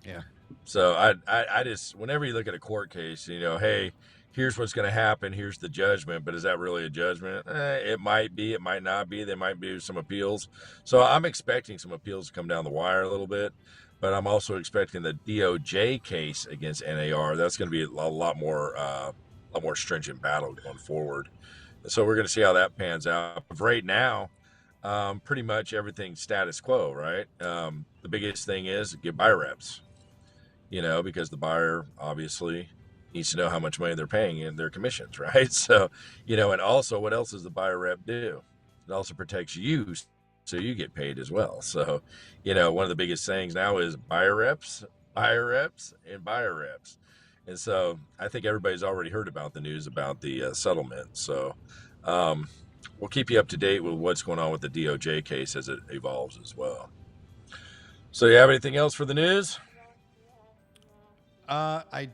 Yeah. So I just, whenever you look at a court case, hey, here's what's going to happen. Here's the judgment, but is that really a judgment? It might be, it might not be. There might be some appeals. So I'm expecting some appeals to come down the wire a little bit, but I'm also expecting the DOJ case against NAR. That's going to be a lot more stringent battle going forward. So we're going to see how that pans out. Right now, pretty much everything's status quo, right? The biggest thing is get buyer reps, because the buyer obviously needs to know how much money they're paying in their commissions, right? So, and also what else does the buyer rep do? It also protects you so you get paid as well. So, one of the biggest things now is buyer reps, and buyer reps. And so I think everybody's already heard about the news about the settlement. So we'll keep you up to date with what's going on with the DOJ case as it evolves as well. So you have anything else for the news? I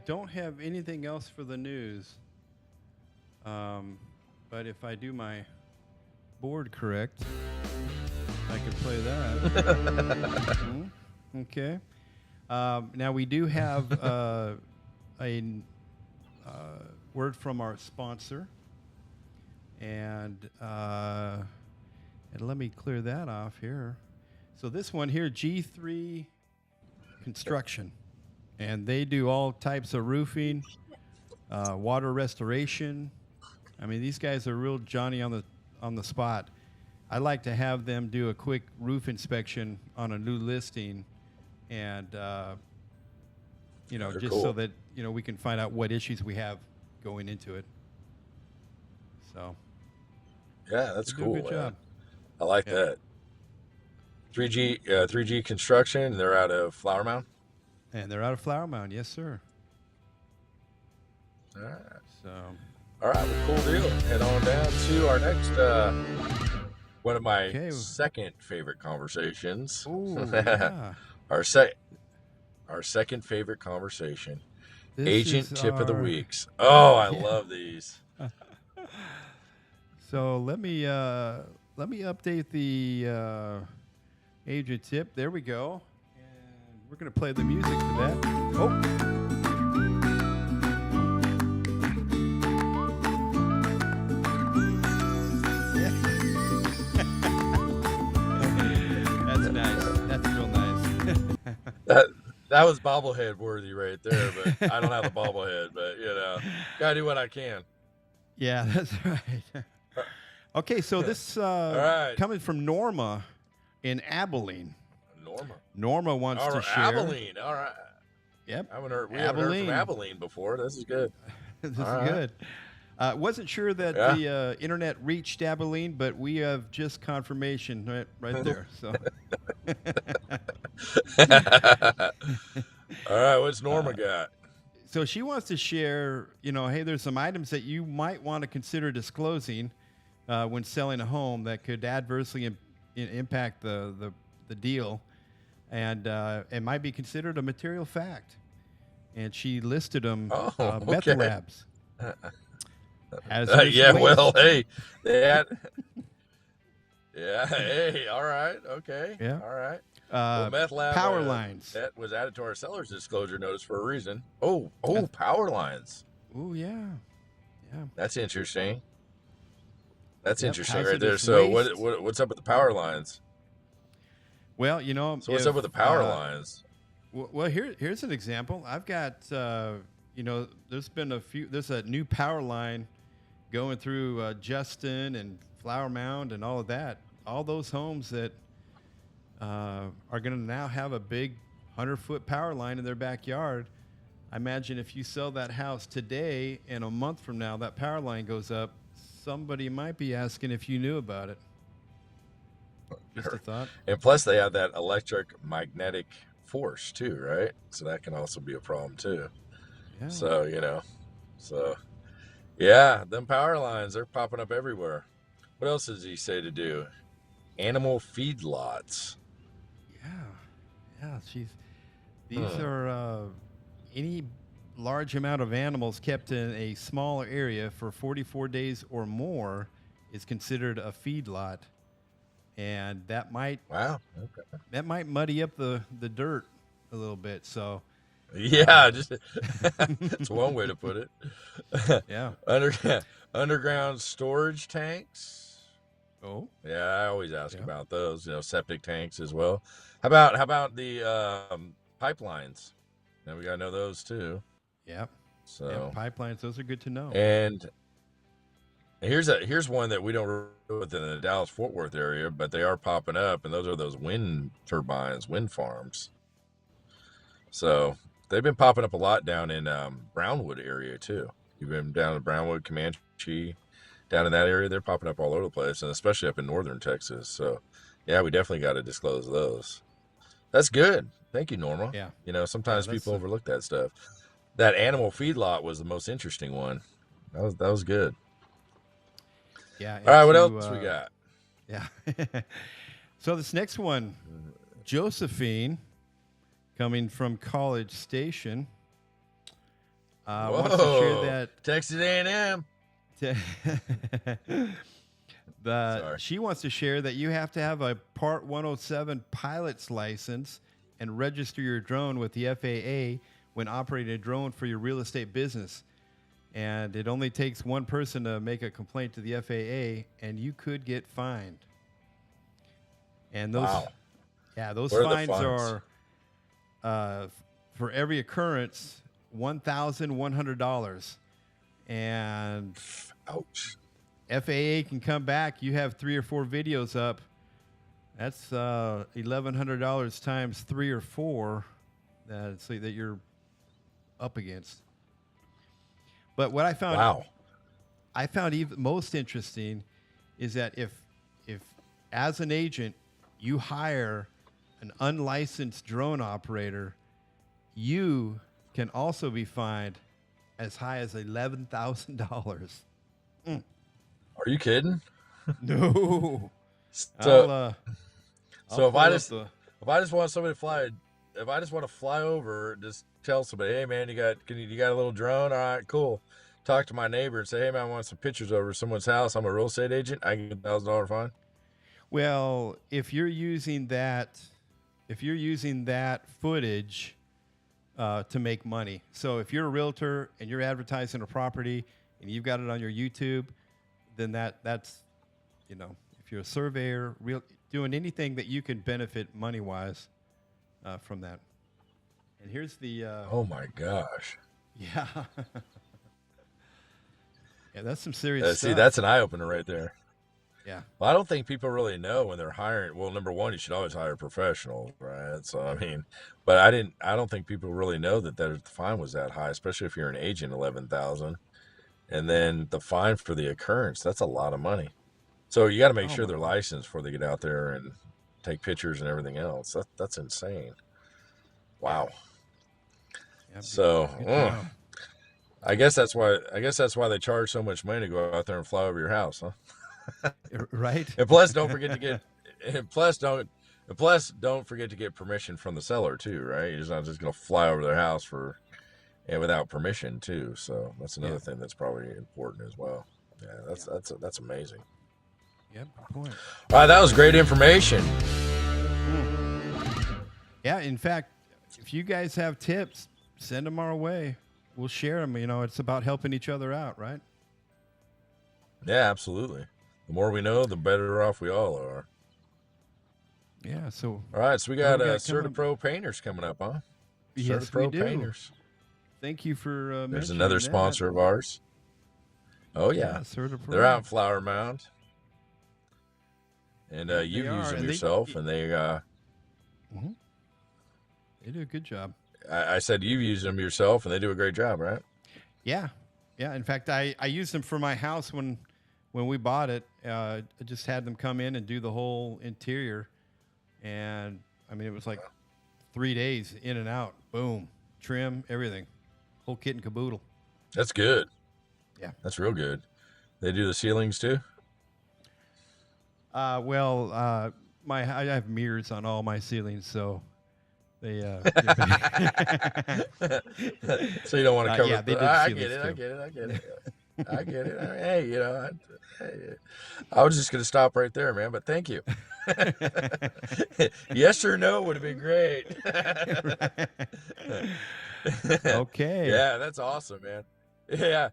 don't have anything else for the news. But if I do my board correct, I could play that. Okay. Now we do have a word from our sponsor, and let me clear that off here. So this one here, G3 Construction, and they do all types of roofing, water restoration. I mean, these guys are real Johnny on the spot. I like to have them do a quick roof inspection on a new listing, and just cool. so that we can find out what issues we have going into it. So Yeah, that's they do cool. a good job. I like that. 3G Construction. They're out of Flower Mound. And they're out of Flower Mound, yes, sir. All right. So, all right, well, cool deal. Head on down to our next, one of my second favorite conversations. Oh, yeah. our second favorite conversation. Agent tip of the weeks. Oh, I love these. So let me update the agent tip. There we go. And we're going to play the music for that. Oh. That's nice. That's real nice. That was bobblehead worthy right there, but I don't have a bobblehead, but gotta do what I can. Yeah, that's right. Okay, so this coming from Norma in Abilene. Norma wants to share. Abilene, all right. Yep. We haven't heard from Abilene before. This is good. This is good. Wasn't sure that the internet reached Abilene, but we have just confirmation right there. So. All right, what's Norma got? So she wants to share, hey, there's some items that you might want to consider disclosing when selling a home that could adversely impact the deal, and it might be considered a material fact. And she listed them, meth labs. Well, hey, they had. Yeah, hey, all right, okay, yeah, all right. Meth lab power lines. That was added to our seller's disclosure notice for a reason. Oh, power lines. Oh, yeah. That's interesting. That's interesting right there. So what's up with the power lines? Well, So what's up with the power lines? Well, here's an example. I've got, there's a new power line going through Justin and Flower Mound and all of that. All those homes that are going to now have a big 100-foot power line in their backyard. I imagine if you sell that house today and a month from now that power line goes up, somebody might be asking if you knew about it. Just a thought. And plus they have that electromagnetic force too, right? So that can also be a problem too. Yeah. So yeah, them power lines, they're popping up everywhere. What else does he say to do? Animal feedlots. Yeah. These are any large amount of animals kept in a small area for 44 days or more is considered a feedlot, and that might muddy up the dirt a little bit. So yeah, just it's one way to put it. Yeah. Underground storage tanks. Oh, yeah, I always ask about those. Septic tanks as well. How about the pipelines? Now we gotta know those too. Yeah. So pipelines, those are good to know. And here's one that we don't do within the Dallas-Fort Worth area, but they are popping up, and those are those wind turbines, wind farms. So they've been popping up a lot down in Brownwood area too. You've been down in Brownwood, Comanche, down in that area. They're popping up all over the place, and especially up in northern Texas. So yeah, we definitely got to disclose those. That's good. Thank you, Norma. Yeah. Sometimes people overlook that stuff. That animal feedlot was the most interesting one. That was good. Yeah. All right, what else we got? Yeah. So this next one, Josephine, coming from College Station, wants to share that Texas A&M. She wants to share that you have to have a Part 107 pilot's license and register your drone with the FAA when operating a drone for your real estate business. And it only takes one person to make a complaint to the FAA, and you could get fined. And those, those fines are for every occurrence $1,100. And ouch. FAA can come back. You have 3 or 4 videos up. That's $1,100 times 3 or 4. So that you're up against. But what Wow. I found even most interesting is that if as an agent you hire an unlicensed drone operator, you can also be fined as high as $11,000. Are you kidding? No. So I'll so if pull I up just the want somebody to fly, if I just want to fly over, just tell somebody, hey man, you got a little drone? All right, cool. Talk to my neighbor and say, hey man, I want some pictures over someone's house. I'm a real estate agent. I can get $1,000 fine. Well, if you're using that footage to make money, so if you're a realtor and you're advertising a property and you've got it on your YouTube, then that's if you're a surveyor, doing anything that you can benefit money wise from that. And here's the Oh my gosh. yeah. Yeah, that's some serious See, stuff. that's an eye opener right there. Yeah. Well, I don't think people really know when they're hiring. Well, number one, you should always hire professionals, right? So, I mean, but I don't think people really know that the fine was that high, especially if you're an agent, 11,000. And then the fine for the occurrence, that's a lot of money. So you got to make sure they're licensed before they get out there and take pictures and everything else. That's insane. Wow. Yeah, So, good job. I guess that's why they charge so much money to go out there and fly over your house, huh? Right. And plus, don't forget to get. And plus, don't forget to get permission from the seller too, right? You're not just gonna fly over their house and without permission too. So that's another thing that's probably important as well. Yeah, that's amazing. Yep. Good point. All right, that was great information. Yeah. In fact, if you guys have tips, send them our way. We'll share them. It's about helping each other out, right? Yeah, absolutely. The more we know, the better off we all are. Yeah. So. All right, so we got CertaPro Painters coming up, huh? Yes, we do. Painters. Thank you for There's another sponsor of ours. Oh yeah, CertaPro. They're out in Flower Mound, and you use them yourself, and they they do a good job. I said you've used them yourself, and they do a great job, right? Yeah. In fact, I used them for my house when we bought it. I just had them come in and do the whole interior, and I mean it was like 3 days in and out. Boom, trim, everything, whole kit and caboodle. That's good. Yeah, that's real good. They do the ceilings too. I have mirrors on all my ceilings, so. They so you don't want to cover yeah, they did I get it. Hey, I was just going to stop right there, man, but thank you. Yes or no would have been great. Okay. Yeah, that's awesome, man. Yeah.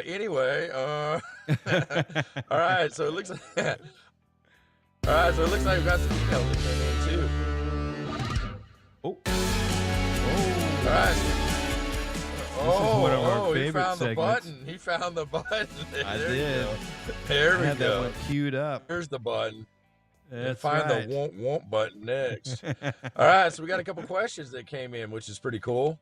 Anyway, all right, so it looks like we've got some emails that came in too. Oh. All right. This is one of our favorite he found segments. the button. He found the button. I there did. You go. There I we had go. that one queued up. Here's the button. That's find right. the won't button next. All right, so we got a couple questions that came in, which is pretty cool.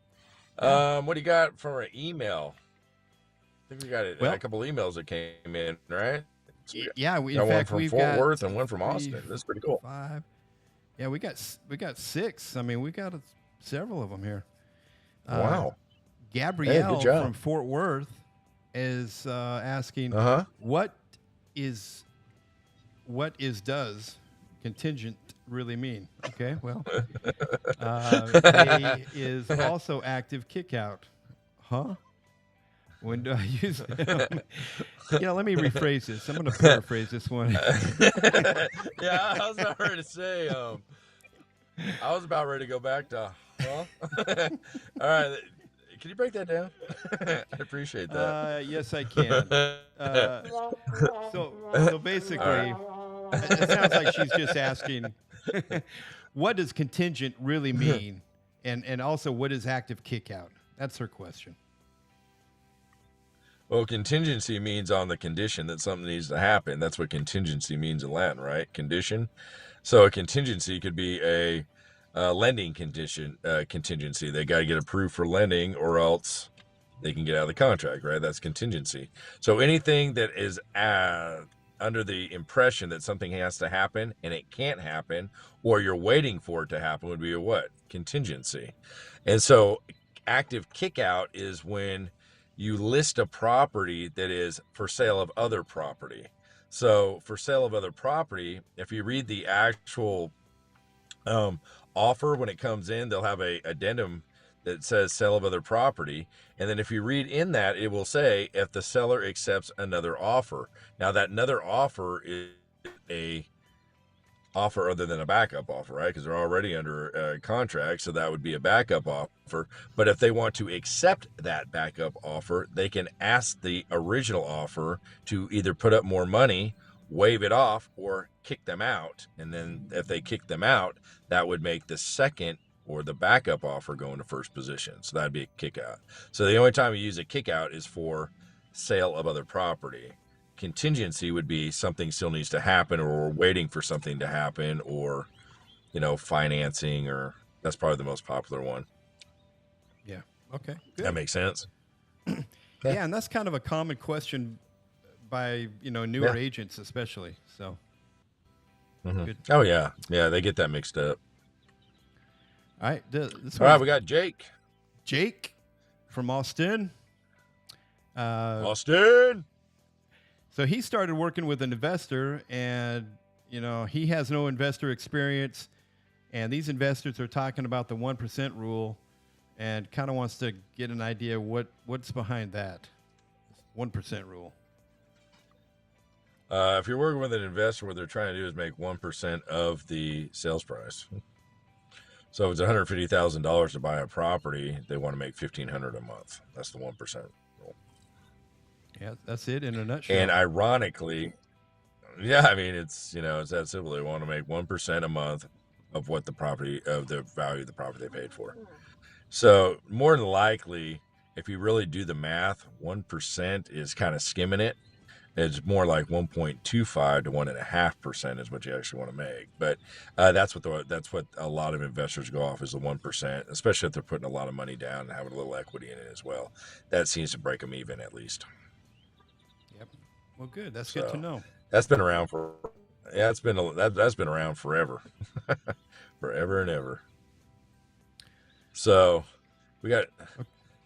What do you got from our email? I think we got a couple emails that came in, right? So yeah, in fact, one from Fort Worth and one from Austin. That's pretty cool. 5. Yeah, we got 6. I mean, we got several of them here. Wow. Gabrielle from Fort Worth is asking, what does contingent really mean? Okay, well, they is also active kick out. Huh? When do I use them? Let me rephrase this. I'm going to paraphrase this one. Yeah, I was about ready to say, I was about ready to go back to, All right. Can you break that down? I appreciate that. Yes, I can. So basically, it sounds like she's just asking, what does contingent really mean? And also, what is active kick out? That's her question. Well, contingency means on the condition that something needs to happen. That's what contingency means in Latin, right? Condition. So a contingency could be a lending contingency. They got to get approved for lending, or else they can get out of the contract, right? That's contingency. So anything that is under the impression that something has to happen and it can't happen, or you're waiting for it to happen, would be a what? Contingency. And so active kickout is when you list a property that is for sale of other property. So for sale of other property, if you read the actual offer when it comes in, they'll have a addendum that says sale of other property. And then if you read in that, it will say if the seller accepts another offer. Now that another offer is a offer other than a backup offer, right? Because they're already under a contract, so that would be a backup offer. But if they want to accept that backup offer, they can ask the original offer to either put up more money, waive it off, or kick them out. And then if they kick them out, that would make the second or the backup offer go into first position. So that'd be a kick out. So the only time you use a kick out is for sale of other property. Contingency would be something still needs to happen, or we're waiting for something to happen, or, financing, or that's probably the most popular one. Yeah. Okay. Good. That makes sense. Yeah, and that's kind of a common question by newer agents, especially. So. Good. Oh yeah, they get that mixed up. All right. All right, we got Jake. Jake from Austin. Austin. So he started working with an investor, and he has no investor experience, and these investors are talking about the 1% rule, and kind of wants to get an idea what's behind that 1% rule. If you're working with an investor, what they're trying to do is make 1% of the sales price. So if it's $150,000 to buy a property, they want to make $1,500 a month. That's the 1% rule. Yeah, that's it in a nutshell. And ironically, it's that simple. They want to make 1% a month of what the value of the property they paid for. So more than likely, if you really do the math, 1% is kind of skimming it. It's more like 1.25 to 1.5% is what you actually want to make. But that's what a lot of investors go off is the 1%, especially if they're putting a lot of money down and having a little equity in it as well. That seems to break them even at least. Yep. Well, good. That's good to know. That's been around that's been around forever, forever and ever. So we got.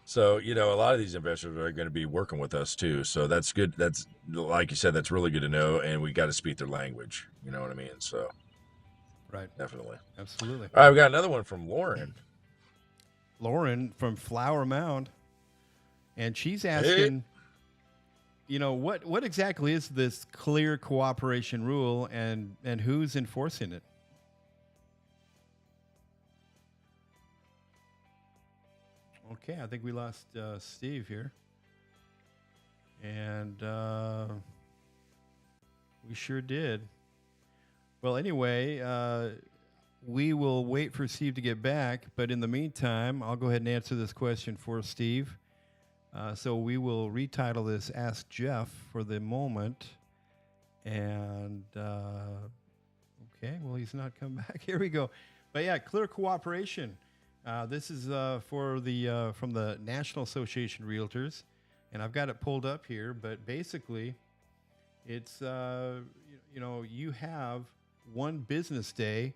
So, a lot of these investors are going to be working with us too. So that's good. That's, like you said, that's really good to know. And we got to speak their language. You know what I mean? So, right. Definitely. Absolutely. All right. We got another one from Lauren. Lauren from Flower Mound. And she's asking, what exactly is this clear cooperation rule, and who's enforcing it? Okay, I think we lost Steve here. And we sure did. Well, anyway, we will wait for Steve to get back. But in the meantime, I'll go ahead and answer this question for Steve. So we will retitle this Ask Jeff for the moment. And, okay, well, he's not come back. Here we go. But yeah, clear cooperation. This is from the National Association of Realtors, and I've got it pulled up here. But basically, it's you have one business day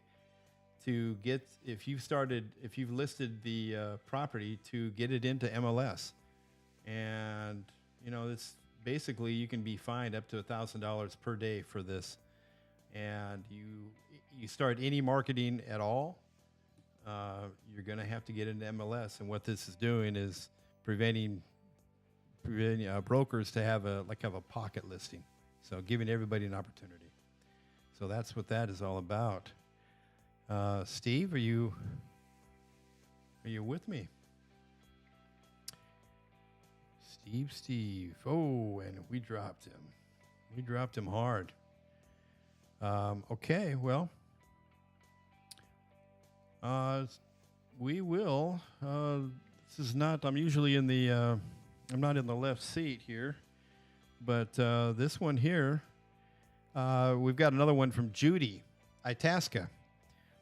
to get if you've listed the property to get it into MLS, and it's basically you can be fined up to $1,000 per day for this, and you start any marketing at all. You're going to have to get into MLS, and what this is doing is preventing brokers to have a pocket listing. So giving everybody an opportunity. So that's what that is all about. Steve, are you with me? Steve. Oh, and we dropped him. We dropped him hard. Okay, well. We will. This is not. I'm usually in the. I'm not in the left seat here, but this one here. We've got another one from Judy, Itasca.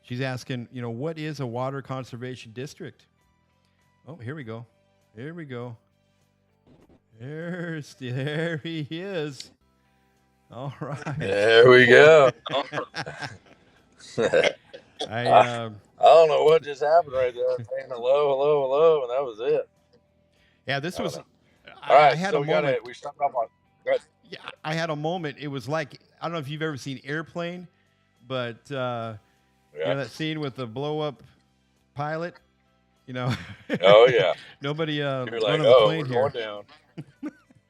She's asking, what is a water conservation district? Oh, here we go. Here we go. There he is. All right. There we go. I I don't know what just happened right there. I was saying hello, and that was it. yeah, this was. All I right, had so a moment. we stopped off on. Go ahead. Yeah, I had a moment. It was like, I don't know if you've ever seen Airplane, but Yeah. that scene with the blow up pilot. Oh yeah. Nobody You're like, running the plane we're here. going down.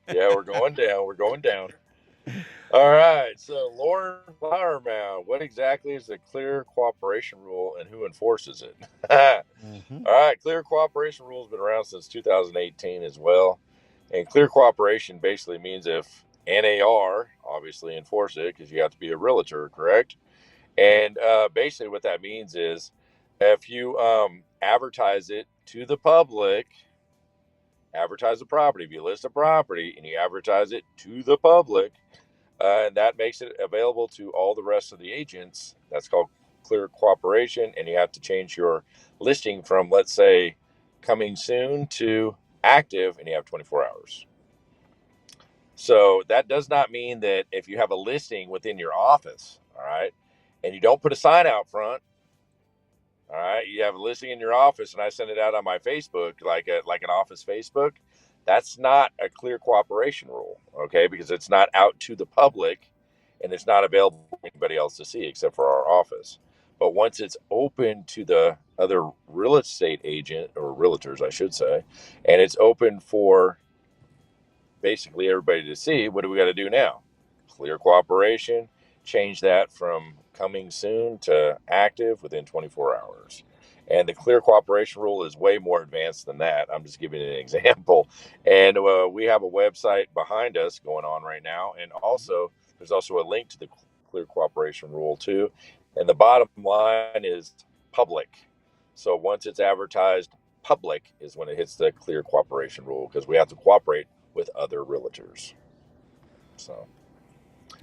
Yeah, we're going down. We're going down. All right. So, Lauren Flowermound, what exactly is the clear cooperation rule and who enforces it? Mm-hmm. All right. Clear cooperation rule has been around since 2018 as well. And clear cooperation basically means if NAR obviously enforce it, because you have to be a realtor, correct? And basically what that means is if you advertise it to the public, advertise the property, if you list a property and you advertise it to the public, and that makes it available to all the rest of the agents, that's called clear cooperation. And you have to change your listing from, let's say, coming soon to active, and you have 24 hours. So that does not mean that if you have a listing within your office, all right, and you don't put a sign out front, all right, you have a listing in your office and I send it out on my Facebook, like an office Facebook, that's not a clear cooperation rule, okay, because it's not out to the public and it's not available for anybody else to see except for our office. But once it's open to the other real estate agent, or realtors, I should say, and it's open for basically everybody to see, what do we got to do now? Clear cooperation, change that from coming soon to active within 24 hours. And the clear cooperation rule is way more advanced than that. I'm just giving an example. And we have a website behind us going on right now. And also, there's also a link to the clear cooperation rule too. And the bottom line is public. So once it's advertised, public is when it hits the clear cooperation rule, because we have to cooperate with other realtors. So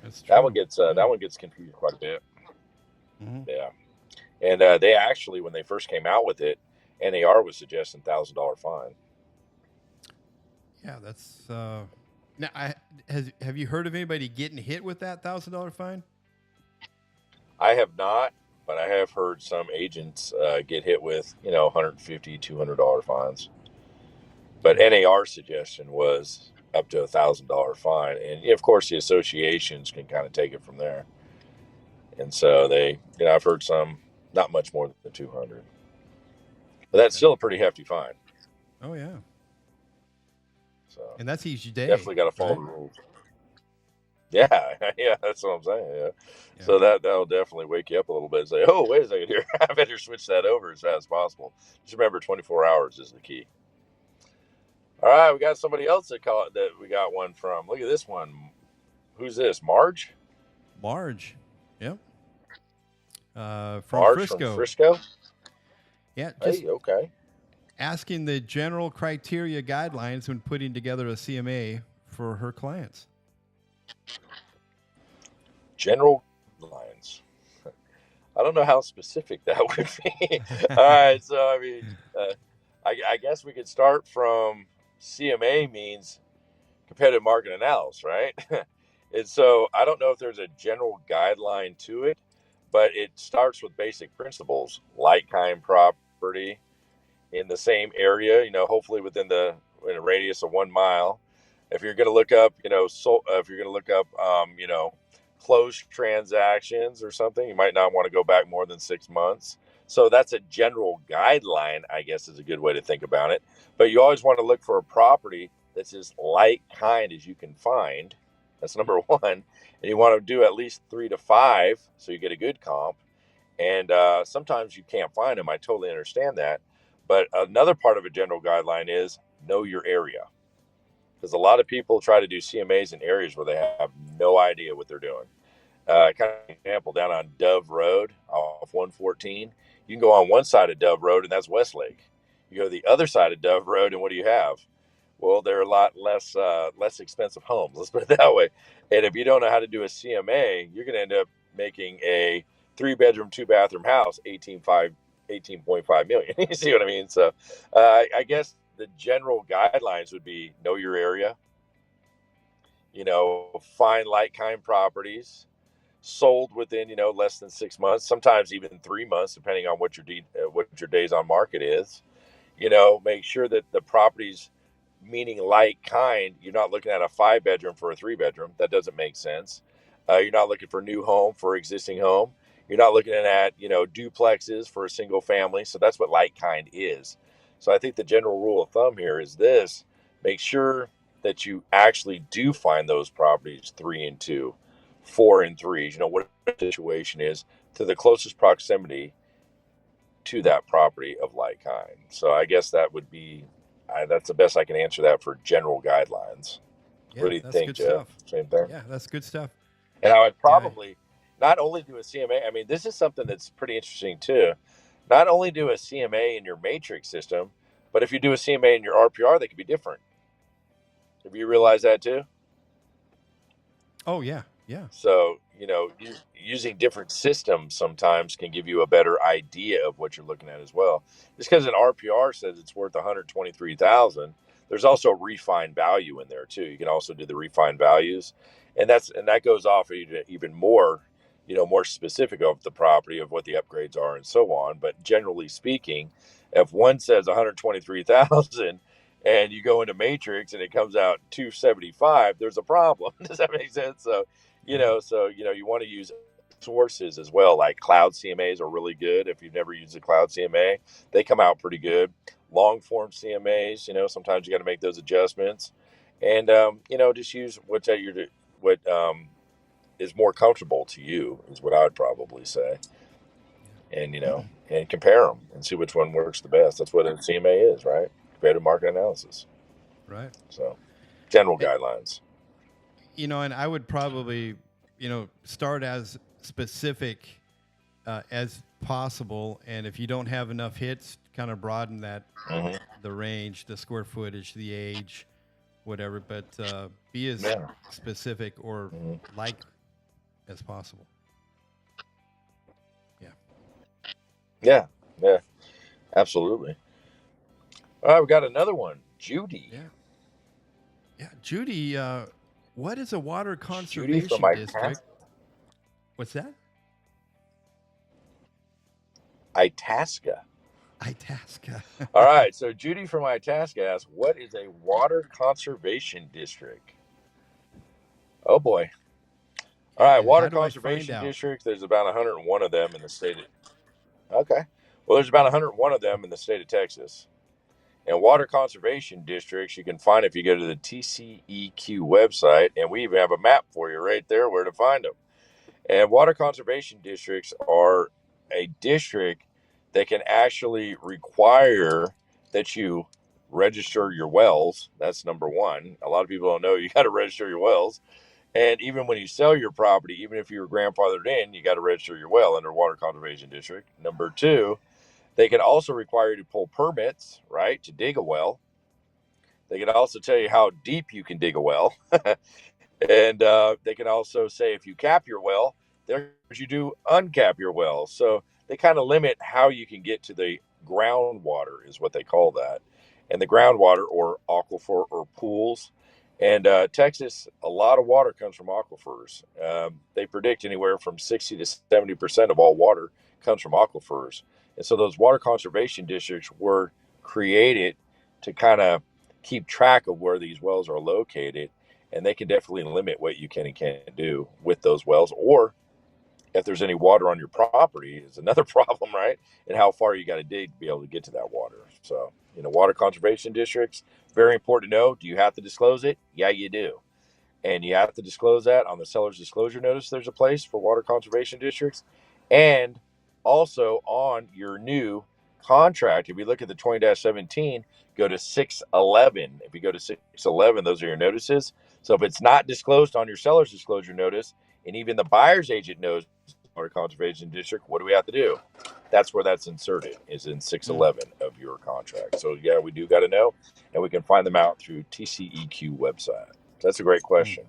That's true. that one gets confused quite a bit. Mm-hmm. Yeah, and they actually, when they first came out with it, NAR was suggesting $1,000 fine. Yeah, that's. Now, have you heard of anybody getting hit with that $1,000 fine? I have not, but I have heard some agents get hit with $150, $200 fines. But NAR's suggestion was up to $1,000 fine, and of course the associations can kind of take it from there. And so I've heard some not much more than 200, but that's still a pretty hefty fine. Oh yeah. So And that's each day. definitely got to follow the rules. Yeah, yeah, that's what I'm saying. Yeah. So that'll definitely wake you up a little bit and say, "Oh, wait a second here, I better switch that over as fast as possible." Just remember, 24 hours is the key. All right, we got somebody else that we got one from. Look at this one. Who's this? Marge? Marge. Yep. From Marge Frisco. from Frisco? Yeah. Just Hey, okay. asking the general criteria guidelines when putting together a CMA for her clients. General lines. I don't know how specific that would be. All right, so I mean, I guess we could start from CMA means competitive market analysis, right? And so I don't know if there's a general guideline to it, but it starts with basic principles: like kind property in the same area, hopefully in a radius of 1 mile. If you're going to look up, if you're going to look up, closed transactions or something, you might not want to go back more than 6 months. So that's a general guideline, I guess, is a good way to think about it. But you always want to look for a property that's as like kind as you can find. That's number one. And you want to do at least 3 to 5 so you get a good comp. And sometimes you can't find them. I totally understand that. But another part of a general guideline is know your area. Because a lot of people try to do CMAs in areas where they have no idea what they're doing. Kind of example, down on Dove Road off 114, you can go on one side of Dove Road, and that's Westlake. You go to the other side of Dove Road, and what do you have? Well, there are a lot less expensive homes. Let's put it that way. And if you don't know how to do a CMA, you're going to end up making a 3-bedroom, 2-bathroom house, 18.5 million. You see what I mean? So I guess the general guidelines would be know your area, find like kind properties, sold within less than 6 months, sometimes even 3 months, depending on what your days on market is. Make sure that the properties, meaning like kind, you're not looking at a 5-bedroom for a 3-bedroom. That doesn't make sense. You're not looking for new home for existing home. You're not looking at duplexes for a single family. So that's what like kind is. So I think the general rule of thumb here is this: make sure that you actually do find those properties 3 and 2, 4 and 3s, what the situation is, to the closest proximity to that property of like kind. So I guess that would be, that's the best I can answer that for general guidelines. Yeah, What do you that's think, good Jeff? stuff. Same thing? Yeah, that's good stuff. And I would Yeah. probably not only do a CMA, I mean, this is something that's pretty interesting too. Not only do a CMA in your matrix system, but if you do a CMA in your RPR, they could be different. Have you realized that too? Oh, yeah. Yeah. So, using different systems sometimes can give you a better idea of what you're looking at as well. Just because an RPR says it's worth 123,000, there's also refined value in there too. You can also do the refined values, and that goes off even more, more specific of the property, of what the upgrades are and so on. But generally speaking, if one says 123,000 and you go into matrix and it comes out 275, there's a problem. Does that make sense? So you want to use sources as well, like cloud CMAs are really good. If you've never used a cloud CMA, they come out pretty good. Long form CMAs, sometimes you got to make those adjustments, and just use what is more comfortable to you, is what I would probably say. And and compare them and see which one works the best. That's what a CMA is, right? Comparative market analysis. Right. So general guidelines. And I would probably, start as specific as possible. And if you don't have enough hits, kind of broaden that, the range, the square footage, the age, whatever. But be as specific or like as possible. Yeah. Yeah. Absolutely. All right, we got another one. Judy. Yeah. Judy, what is a water Judy conservation from district? What's that? Itasca. Itasca. All right, so Judy from Itasca asks, what is a water conservation district? Oh boy. All right, And water how do I conservation find out? districts, there's about 101 of them in the state of Okay. Well, there's about 101 of them in the state of Texas. And water conservation districts you can find if you go to the TCEQ website, and we even have a map for you right there where to find them. And water conservation districts are a district that can actually require that you register your wells. That's number one. A lot of people don't know you got to register your wells. And even when you sell your property, even if you were grandfathered in, you got to register your well under water conservation district. Number two, they can also require you to pull permits, right, to dig a well. They can also tell you how deep you can dig a well. And they can also say if you cap your well, there's you do uncap your well. So they kind of limit how you can get to the groundwater, is what they call that. And the groundwater, or aquifer, or pools. And Texas, a lot of water comes from aquifers. They predict anywhere from 60 to 70% of all water comes from aquifers. And so those water conservation districts were created to kind of keep track of where these wells are located, and they can definitely limit what you can and can't do with those wells. Or if there's any water on your property, is another problem, right? And how far you got to dig to be able to get to that water. So, water conservation districts, very important to know. Do you have to disclose it? Yeah, you do. And you have to disclose that on the seller's disclosure notice. There's a place for water conservation districts. And also on your new contract, if you look at the 20-17, go to 611. If you go to 611, those are your notices. So if it's not disclosed on your seller's disclosure notice, and even the buyer's agent knows water conservation district, what do we have to do? That's where that's inserted, is in 611 of your contract. So yeah, we do got to know, and we can find them out through TCEQ website. That's a great question.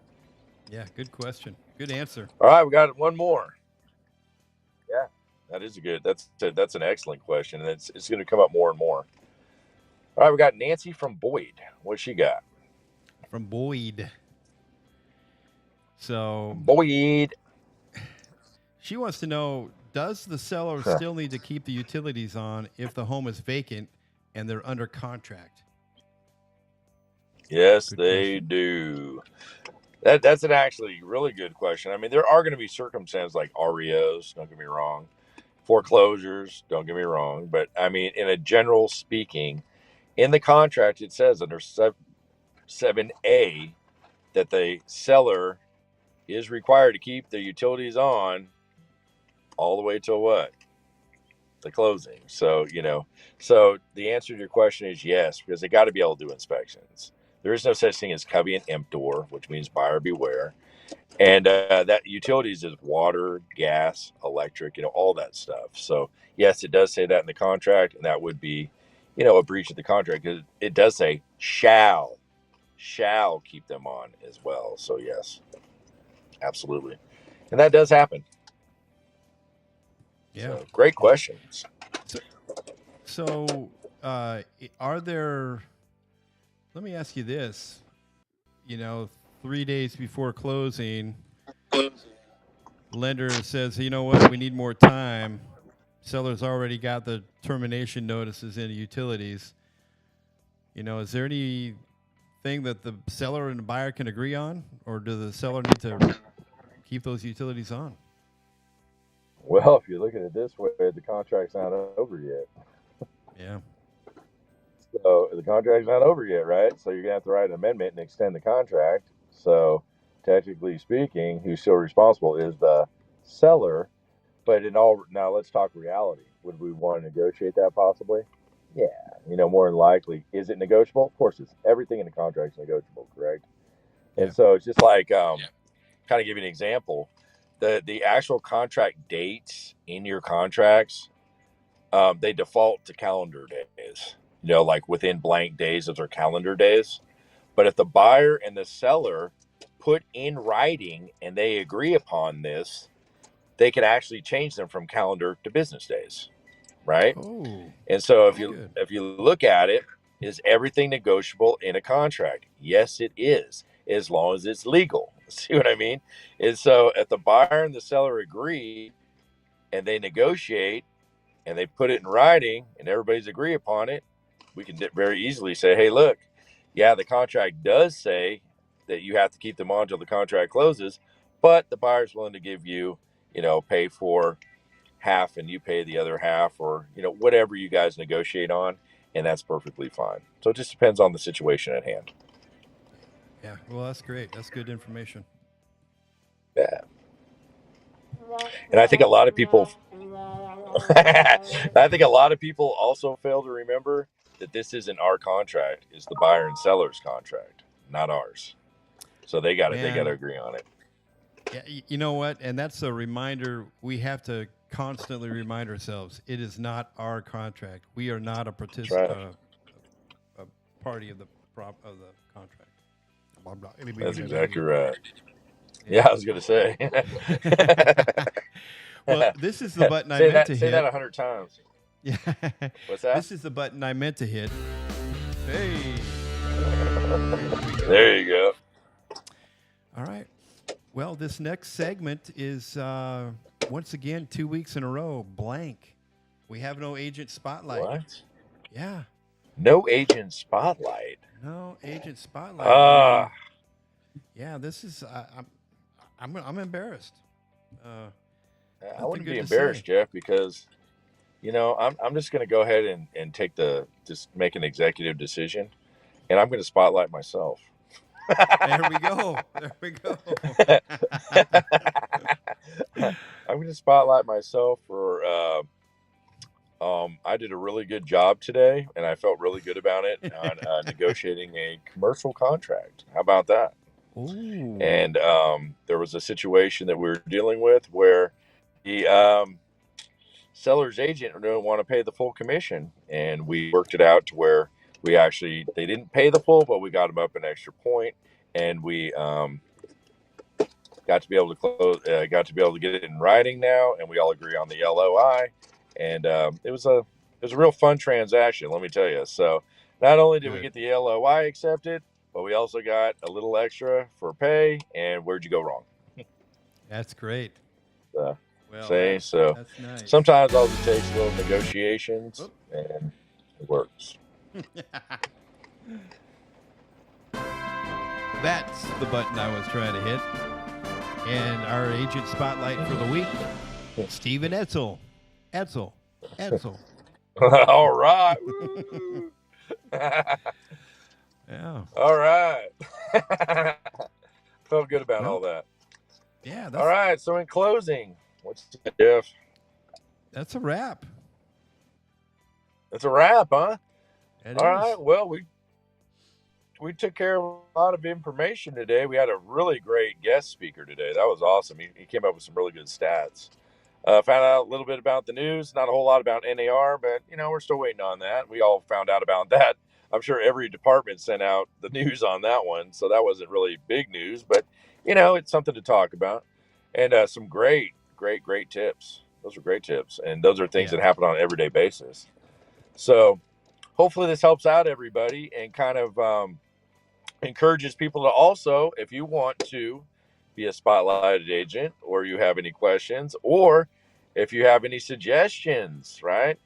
Yeah, good question. Good answer. All right, we got one more. Yeah. That is a good. That's an excellent question, and it's going to come up more and more. All right, we got Nancy from Boyd. What she got? From Boyd. So Boyd. she wants to know, does the seller still need to keep the utilities on if the home is vacant and they're under contract? Yes, Good they question. do. That's an actually really good question. I mean, there are going to be circumstances like REOs. Don't get me wrong. Foreclosures. Don't get me wrong. But I mean, in a general speaking, in the contract it says under 7A that the seller is required to keep the utilities on all the way till what? The closing. So, so the answer to your question is yes, because they got to be able to do inspections. There is no such thing as covenant emptor, which means buyer beware. And that utilities is water, gas, electric, all that stuff. So yes, it does say that in the contract, and that would be, a breach of the contract, because it does say shall keep them on as well. So yes, absolutely, and that does happen. Yeah. So, great questions. So, are there? Let me ask you this. 3 days before closing, lender says, "You know what? We need more time." Seller's already got the termination notices in utilities. Is there anything that the seller and the buyer can agree on, or does the seller need to keep those utilities on? Well, if you look at it this way, the contract's not over yet. Yeah. So the contract's not over yet, right? So you're gonna have to write an amendment and extend the contract. So technically speaking, who's still responsible is the seller. But now let's talk reality. Would we want to negotiate that possibly? Yeah, more than likely. Is it negotiable? Of course, everything in the contract is negotiable, correct? Yeah. And so it's just like kind of give you an example. The actual contract dates in your contracts, they default to calendar days. Like within blank days of their calendar days. But if the buyer and the seller put in writing and they agree upon this, they can actually change them from calendar to business days, right? Oh, And so good. if you look at it, is everything negotiable in a contract? Yes, it is, as long as it's legal. See what I mean? And so if the buyer and the seller agree and they negotiate and they put it in writing and everybody's agree upon it, we can very easily say, hey, look, yeah, the contract does say that you have to keep them on until the contract closes, but the buyer's willing to give you, pay for half and you pay the other half, or, whatever you guys negotiate on, and that's perfectly fine. So it just depends on the situation at hand. Yeah. Well, that's great. That's good information. Yeah. And I think a lot of people I think a lot of people also fail to remember that this isn't our contract, it's the buyer and seller's contract, not ours. So they got to agree on it. Yeah, you know what? And that's a reminder we have to constantly remind ourselves. It is not our contract. We are not a a party of the contract. Blah, blah. That's exactly right. Yeah, I was going to say. Well, this is the button I meant to hit. Say that 100 times. Yeah. What's that? This is the button I meant to hit. Hey. There you go. All right. Well, this next segment is once again 2 weeks in a row blank. We have no agent spotlight. What? Yeah. No agent spotlight. No agent spotlight. Yeah, this is I'm embarrassed. I wouldn't be embarrassed, Jeff, because I'm just going to go ahead and just make an executive decision, and I'm going to spotlight myself. There we go. I'm going to spotlight myself for. I did a really good job today, and I felt really good about it on negotiating a commercial contract. How about that? Ooh. And there was a situation that we were dealing with where the seller's agent didn't want to pay the full commission, and we worked it out to where they didn't pay the full, but we got them up an extra point, and we got got to be able to get it in writing now, and we all agree on the LOI. And it was a real fun transaction, let me tell you. So not only did we Good. get the LOI accepted, but we also got a little extra for pay. And where'd you go wrong? That's great. Uh, Well, See, so that's nice. sometimes all it takes is little negotiations, Oop. and it works. That's the button I was trying to hit. And our agent spotlight for the week, Stephen Etzel. Etzel. All right. Yeah. All right. Felt good about all that. Yeah. All right. So in closing, what's Jeff? That's a wrap. It's a wrap, huh? It all is. right. Well, we took care of a lot of information today. We had a really great guest speaker today. That was awesome. He came up with some really good stats. Found out a little bit about the news, not a whole lot about NAR, but we're still waiting on that. We all found out about that. I'm sure every department sent out the news on that one, so that wasn't really big news, but it's something to talk about. And some great tips. Those are great tips, and those are things that happen on an everyday basis. So hopefully this helps out everybody and kind of encourages people to also, if you want to be a spotlighted agent, or you have any questions, or if you have any suggestions, right?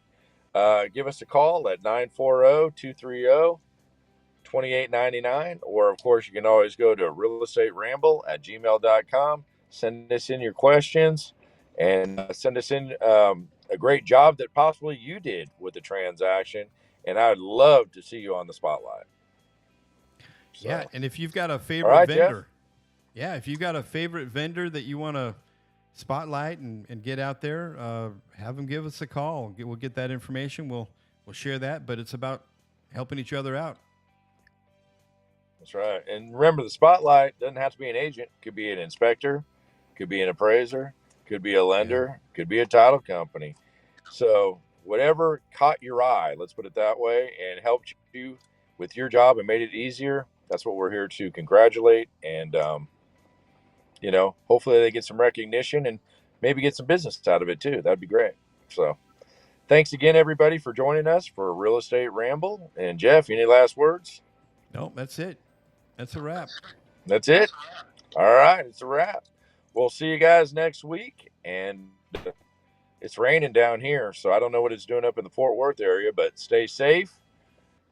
Give us a call at 940-230-2899. Or, of course, you can always go to realestateramble@gmail.com. Send us in your questions and send us in a great job that possibly you did with the transaction. And I'd love to see you on the spotlight. So. Yeah, and if you've got a favorite vendor, if you've got a favorite vendor that you want to spotlight and get out there, have them give us a call. We'll get that information. We'll share that, but it's about helping each other out. That's right. And remember, the spotlight doesn't have to be an agent. It could be an inspector, could be an appraiser, could be a lender, could be a title company. So whatever caught your eye, let's put it that way, and helped you with your job and made it easier, that's what we're here to congratulate. And, hopefully they get some recognition and maybe get some business out of it too. That'd be great. So thanks again, everybody, for joining us for Real Estate Ramble. And Jeff, any last words? No, that's it. That's a wrap. That's it. All right. It's a wrap. We'll see you guys next week. And it's raining down here, so I don't know what it's doing up in the Fort Worth area, but stay safe,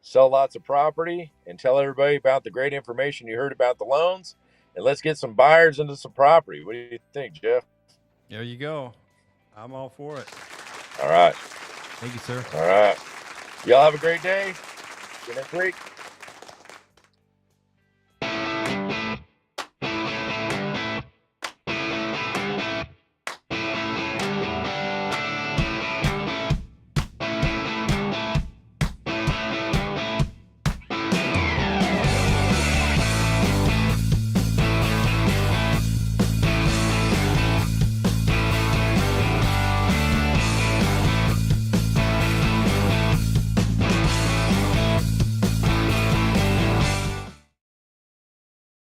sell lots of property, and tell everybody about the great information you heard about the loans. And let's get some buyers into some property. What do you think, Jeff? There you go. I'm all for it. All right. Thank you, sir. All right. Y'all have a great day. See you next week.